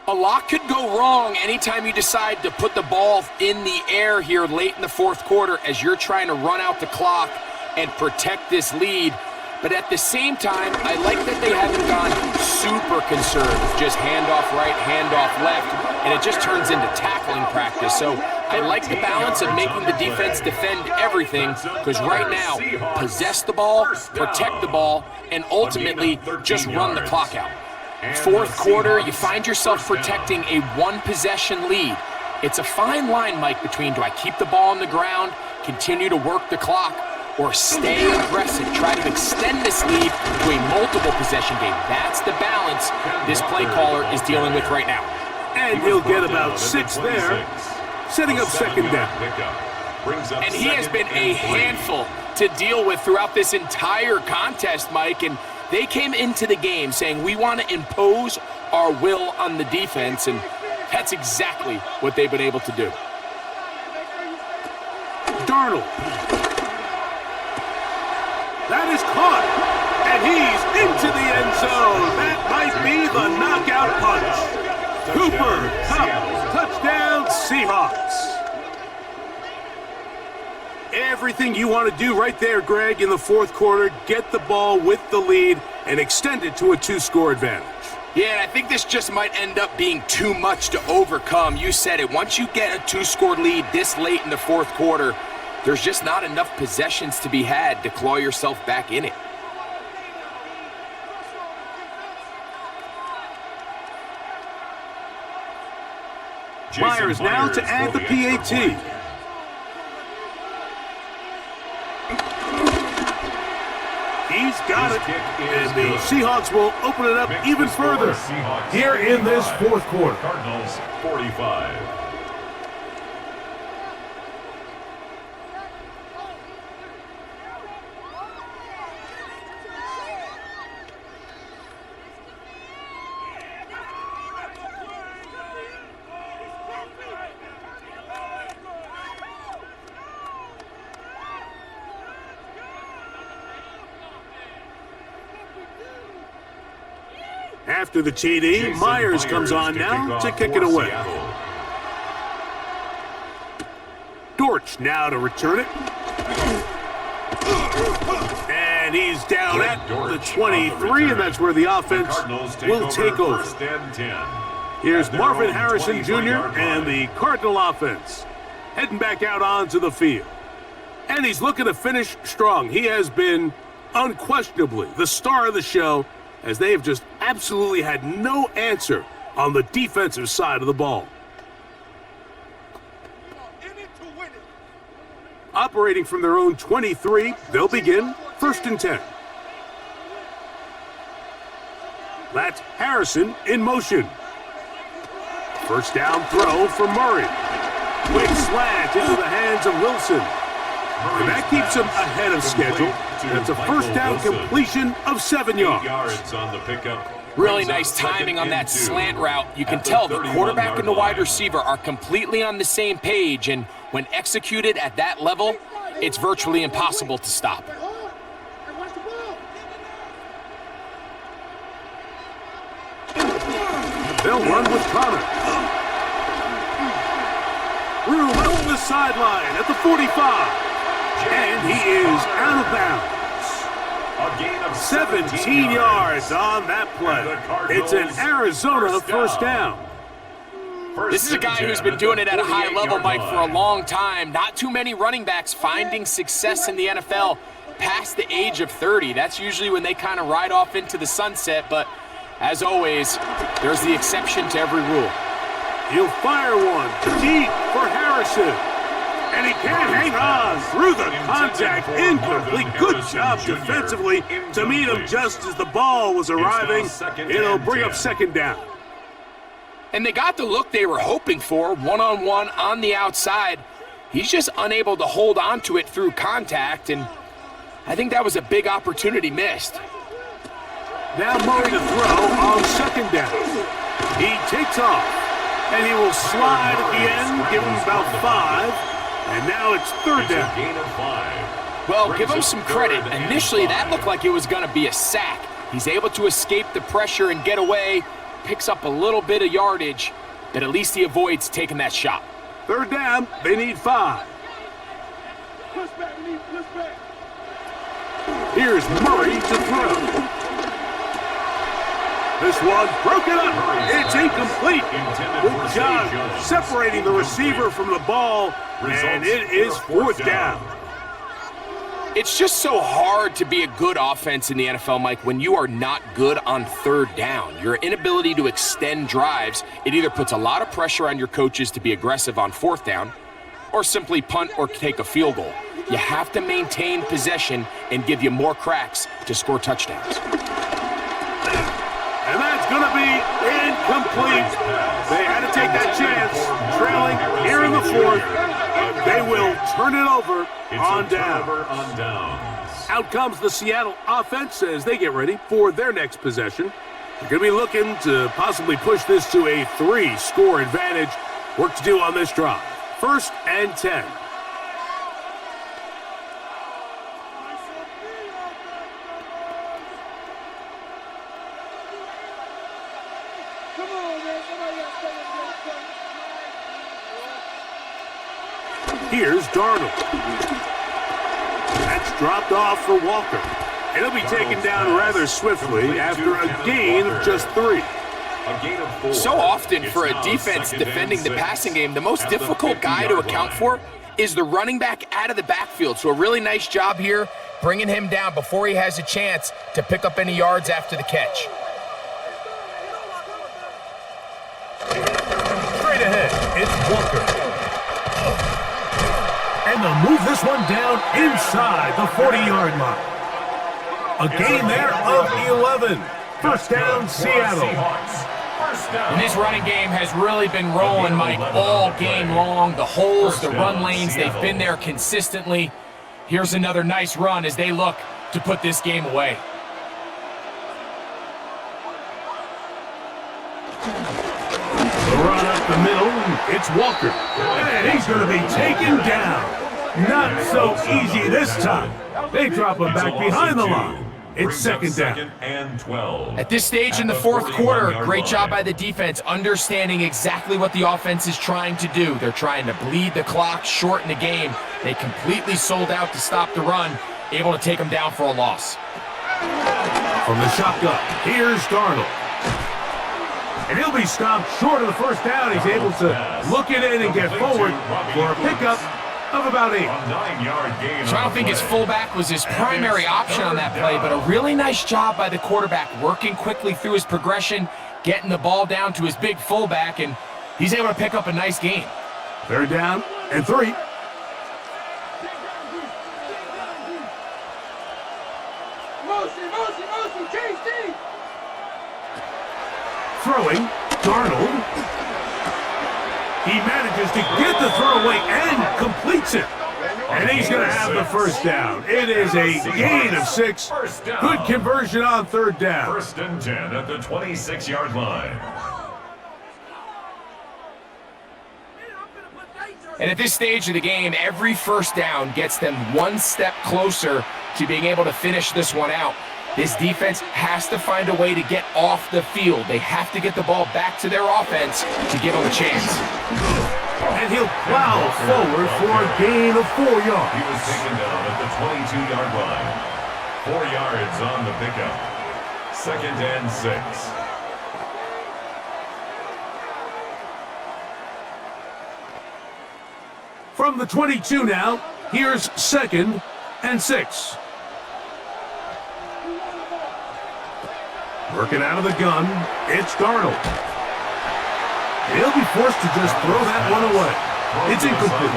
C: A lot could go wrong anytime you decide to put the ball in the air here late in the fourth quarter as you're trying to run out the clock and protect this lead. But at the same time, I like that they haven't gone super conservative, just handoff right, handoff left, and it just turns into tackling practice. So I like the balance of making the defense defend everything, because right now, possess the ball, protect the ball, and ultimately just run the clock out. Fourth quarter, you find yourself protecting a one-possession lead. It's a fine line, Mike, between do I keep the ball on the ground, continue to work the clock, or stay aggressive, try to extend this lead to a multiple possession game. That's the balance this play caller is dealing with right now.
B: And he'll get about 6 there, setting up second down.
C: And he has been a handful to deal with throughout this entire contest, Mike, and they came into the game saying, we want to impose our will on the defense, and that's exactly what they've been able to do.
B: Darnold. That is caught, and he's into the end zone. That might be the knockout punch. Cooper Kupp, touchdown Seahawks. Everything you want to do right there, Greg, in the fourth quarter, get the ball with the lead and extend it to a 2-score advantage.
C: Yeah, and I think this just might end up being too much to overcome. You said it. Once you get a 2-score lead this late in the fourth quarter, there's just not enough possessions to be had to claw yourself back in it.
B: Myers now to add the PAT. He's got it, and the Seahawks will open it up even further here in this fourth quarter.
A: Cardinals 45.
B: After the TD, Myers comes on now to kick it away. Dortch now to return it. And he's down at the 23, and that's where the offense will take over. Here's Marvin Harrison Jr. and the Cardinal offense heading back out onto the field. And he's looking to finish strong. He has been unquestionably the star of the show, as they have just absolutely had no answer on the defensive side of the ball. Operating from their own 23, they'll begin 1st and 10. That's Harrison in motion. First down throw for Murray. Quick slant into the hands of Wilson. And that keeps him ahead of schedule. That's a first down completion of 7 yards.
A: On the pickup.
C: Really nice timing on that slant route. You can tell the quarterback and the wide receiver are completely on the same page, and when executed at that level, it's virtually impossible to stop.
B: They'll run with Connor. Room up the sideline at the 45. And he is out of bounds.
A: A gain of
B: 17 yards on that play. It's an Arizona first down.
C: This is a guy who's been doing it at a high level, Mike, for a long time. Not too many running backs finding success in the NFL past the age of 30. That's usually when they kind of ride off into the sunset, but as always, there's the exception to every rule.
B: He'll fire one deep for Harrison. And he can't hang on through the contact. Incomplete. Good job defensively to meet him just as the ball was arriving. It'll bring up 2nd down.
C: And they got the look they were hoping for, one-on-one on the outside. He's just unable to hold on to it through contact, and I think that was a big opportunity missed.
B: Now Murray to throw on 2nd down. He takes off, and he will slide at the end, give him about 5. And now it's 3rd down.
A: Gain of 5.
C: Well, give him some credit. Initially, that looked like it was going to be a sack. He's able to escape the pressure and get away, picks up a little bit of yardage, but at least he avoids taking that shot.
B: 3rd down, they need 5. Here's Murray to throw. This one broken up. It's incomplete. Good job separating the receiver from the ball, and it is 4th down.
C: It's just so hard to be a good offense in the NFL, Mike, when you are not good on 3rd down. Your inability to extend drives, it either puts a lot of pressure on your coaches to be aggressive on 4th down, or simply punt or take a field goal. You have to maintain possession and give you more cracks to score touchdowns.
B: And that's going to be incomplete. They had to take that chance, trailing here in the 4th. They will turn it over on down. Out comes the Seattle offense as they get ready for their next possession. They're going to be looking to possibly push this to a 3-score advantage. Work to do on this drive. 1st and 10. Here's Darnold. That's dropped off for Walker. And he'll be taken down rather swiftly after a gain of just 3.
C: So often for a defense defending the passing game, the most difficult guy to account for is the running back out of the backfield. So a really nice job here bringing him down before he has a chance to pick up any yards after the catch.
B: Straight ahead, it's Walker. And they'll move this one down inside the 40-yard line. A gain there of 11. First down, Seattle.
C: And this running game has really been rolling, Mike, all game long. The holes, the run lanes, they've been there consistently. Here's another nice run as they look to put this game away.
B: The run up the middle, it's Walker. And he's going to be taken down. Not so easy this time. They drop him back behind the line. It's 2nd down.
A: And 12.
C: At this stage in the 4th quarter, great job by the defense, understanding exactly what the offense is trying to do. They're trying to bleed the clock, shorten the game. They completely sold out to stop the run, able to take them down for a loss.
B: From the shotgun, here's Darnold. And he'll be stopped short of the first down. He's able to look it in and get forward for a pickup
D: of about 8.
A: A 9-yard gain.
C: So I don't think his fullback was his primary option on that play, but a really nice job by the quarterback working quickly through his progression, getting the ball down to his big fullback, and he's able to pick up a nice gain.
D: 3rd down and 3. Throwing, Darnold. He manages to get the throw away and completes it. And he's going to have the 1st down. It is a gain of 6. Good conversion on 3rd down.
A: 1st and 10 at the 26-yard line.
C: And at this stage of the game, every 1st down gets them one step closer to being able to finish this one out. This defense has to find a way to get off the field. They have to get the ball back to their offense to give them a chance.
D: And he'll plow forward for a gain of 4 yards.
A: He was taken down at the 22-yard line. 4 yards on the pickup. 2nd and 6.
D: From the 22 now, here's 2nd and 6. Working out of the gun, it's Darnold. He'll be forced to just throw that one away. It's incomplete.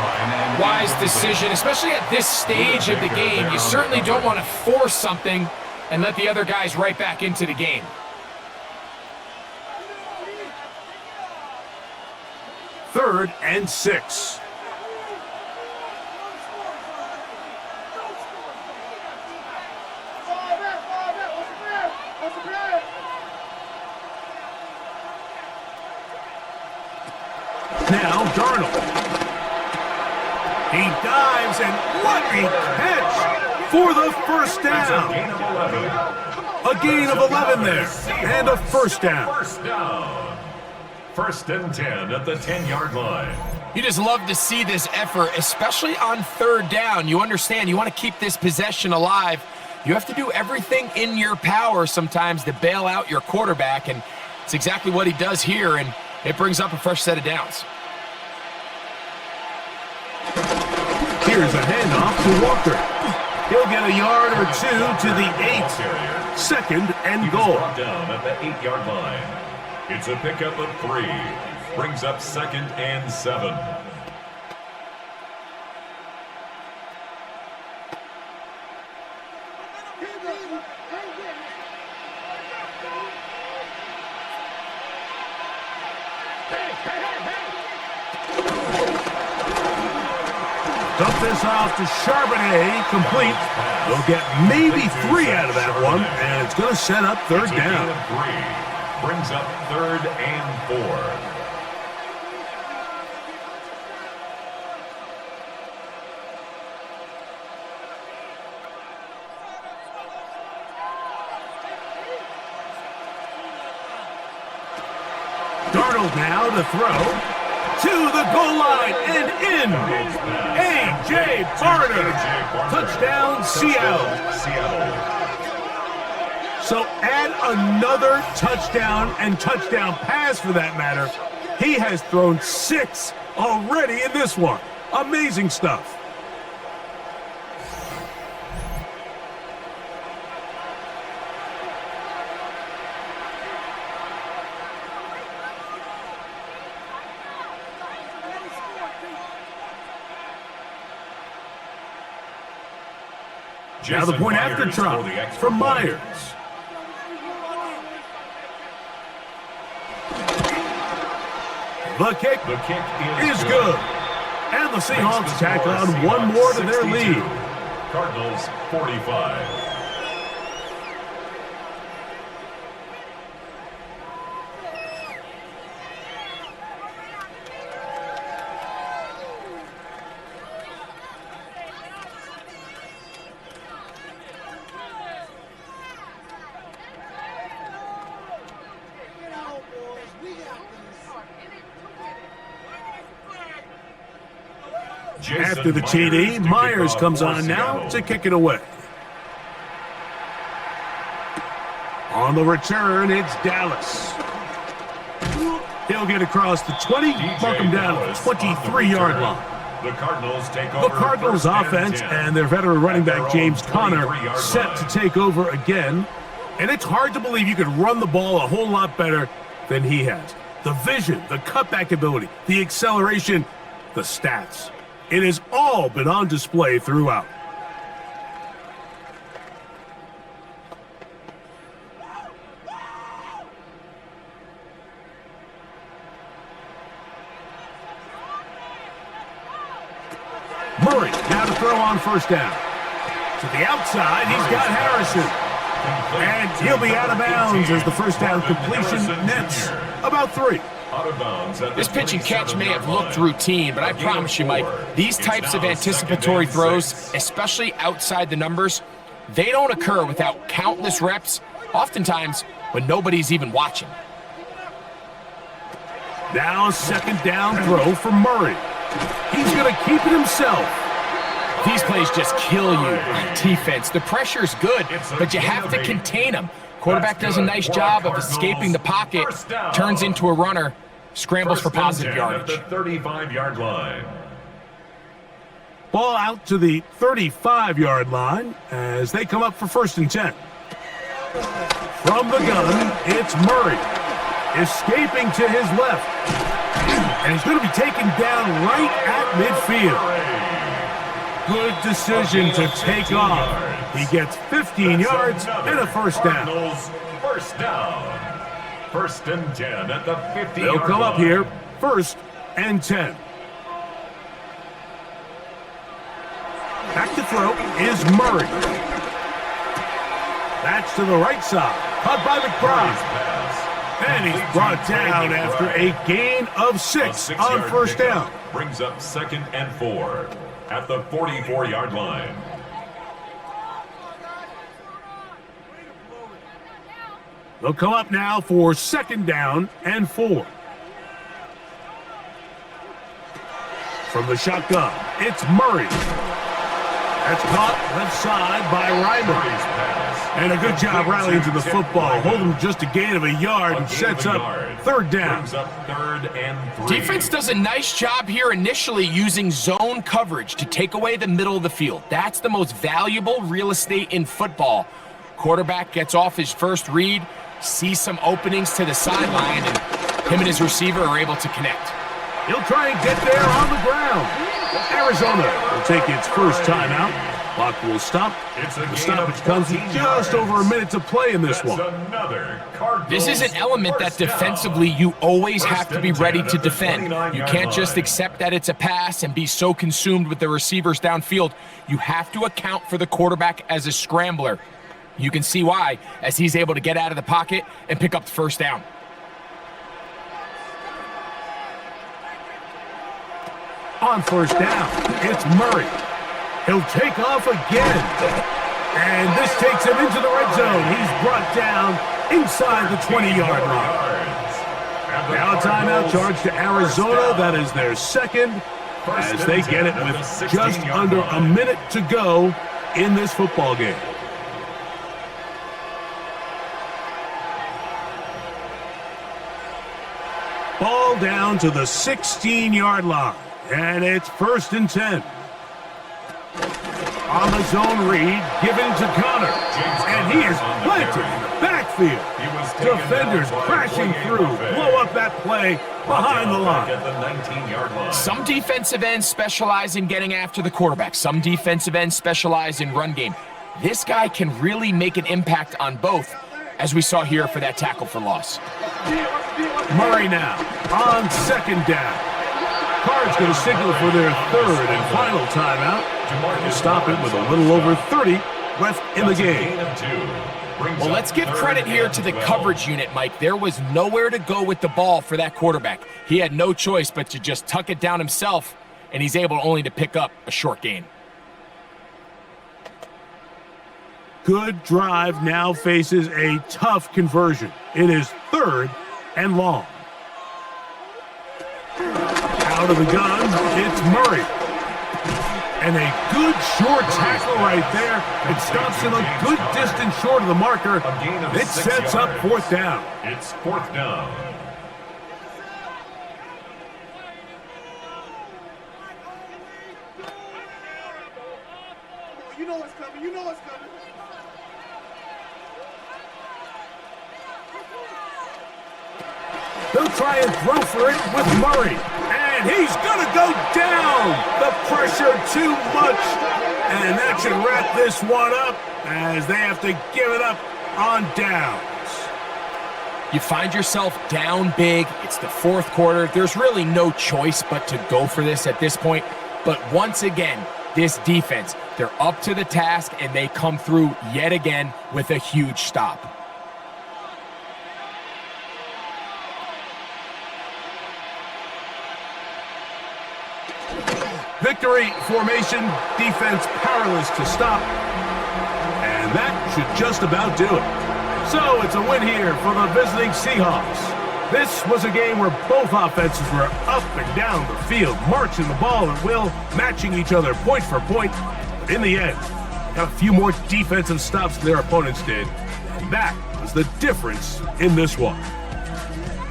C: Wise decision, especially at this stage of the game. You certainly don't want to force something and let the other guys right back into the game.
D: 3rd and 6. Now Darnold. He dives, and what a catch for the 1st down. A gain of 11 there, and a 1st down.
A: 1st down. 1st and 10 at the 10-yard line.
C: You just love to see this effort, especially on 3rd down. You understand, you want to keep this possession alive. You have to do everything in your power sometimes to bail out your quarterback, and it's exactly what he does here, and it brings up a fresh set of downs.
D: Here's a handoff to Walker. He'll get a yard or 2 to the 8. 2nd and goal.
A: Brought down at the 8-yard line. It's a pickup of 3. Brings up 2nd and 7.
D: Dump this off to Charbonnet, complete. They'll get maybe 3 out of that one, and it's going to set up 3rd down.
A: 3 brings up 3rd and 4.
D: Darnold now to throw. To the goal line and in. A.J. Barner. Touchdown, Seattle. So add another touchdown and touchdown pass for that matter. He has thrown 6 already in this one. Amazing stuff. Now the point after try from Myers. The kick is good. And the Seahawks tack on 1 more to their lead.
A: Cardinals 45.
D: After the TD, Myers comes on now to kick it away. On the return, it's Dallas. He'll get across the 20, mark him down at the 23-yard line.
A: The Cardinals take
B: The
A: over.
B: Cardinals offense and their veteran running back James Conner set to take over again. And it's hard to believe you could run the ball a whole lot better than he has. The vision, the cutback ability, the acceleration, the stats. It has all been on display throughout. Murray now to throw on first down. To the outside, he's got Harrison. And he'll be out of bounds as the first down completion nets about 3.
C: This pitch and catch may have looked routine, but I promise you, Mike, these types of anticipatory throws, especially outside the numbers, they don't occur without countless reps, oftentimes when nobody's even watching.
B: Now a second down throw for Murray. He's going to keep it himself.
C: These plays just kill you on defense. The pressure's good, but you have to contain them. Quarterback does a nice job of escaping the pocket, turns into a runner, scrambles for positive yardage.
A: At the 35-yard line.
B: Ball out to the 35-yard line as they come up for 1st and 10. From the gun, it's Murray. Escaping to his left. And he's going to be taken down right at midfield. Good decision to take off. He gets 15 yards and a first down.
A: First down. 1st and 10 at the 50-yard line.
B: They'll come up here, 1st and 10. Back to throw is Murray. That's to the right side. Caught by McBride. And he's brought down after a gain of 6 on first down.
A: Brings up 2nd and 4 at the 44-yard line.
B: They'll come up now for 2nd down and 4. From the shotgun, it's Murray. That's caught left side by Ryman. And a good job rallying to the football. Hold him just a gain of a yard and sets up 3rd down.
A: Brings up 3rd and 3.
C: Defense does a nice job here initially using zone coverage to take away the middle of the field. That's the most valuable real estate in football. Quarterback gets off his first read, sees some openings to the sideline, and him and his receiver are able to connect.
B: He'll try and get there on the ground. Arizona will take its first timeout. Clock will stop. The stoppage comes with just over a minute to play in this one.
C: This is an element that defensively you always have to be ready to defend. You can't just accept that it's a pass and be so consumed with the receivers downfield. You have to account for the quarterback as a scrambler. You can see why, as he's able to get out of the pocket and pick up the first down.
B: On first down, it's Murray. He'll take off again. And this takes him into the red zone. He's brought down inside the 20-yard line. Now a timeout charge to Arizona. That is their 2nd as they get it with just under a minute to go in this football game. Ball down to the 16-yard line. And it's 1st and 10. On the zone read, given to Conner. And he is planted in the backfield. Defenders crashing through, blow up that play behind the line.
C: Some defensive ends specialize in getting after the quarterback. Some defensive ends specialize in run game. This guy can really make an impact on both, as we saw here for that tackle for loss.
B: Murray now on 2nd down. Cards going to signal for their 3rd and final timeout to stop it with a little over 30 left in the game.
C: Well, let's give credit here to the coverage unit, Mike. There was nowhere to go with the ball for that quarterback. He had no choice but to just tuck it down himself, and he's able only to pick up a short gain.
B: Good drive now faces a tough conversion. It is 3rd and long. Out of the gun, it's Murray. And a good short tackle right there. It stops him a good distance short of the marker. It sets up 4th down.
A: It's 4th down.
E: You know it's coming.
B: They'll try and throw for it with Murray. And he's going to go down. The pressure too much. And that should wrap this one up as they have to give it up on downs.
C: You find yourself down big. It's the fourth quarter. There's really no choice but to go for this at this point. But once again, this defense, they're up to the task, and they come through yet again with a huge stop.
B: Victory formation, defense powerless to stop. And that should just about do it. So it's a win here for the visiting Seahawks. This was a game where both offenses were up and down the field, marching the ball at will, matching each other point for point. But in the end, got a few more defensive stops than their opponents did. And that was the difference in this one.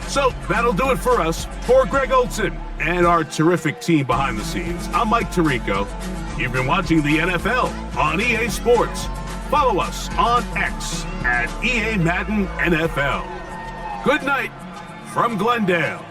B: So that'll do it for us. For Greg Olson and our terrific team behind the scenes, I'm Mike Tirico. You've been watching the NFL on EA Sports. Follow us on X at EA Madden NFL. Good night from Glendale.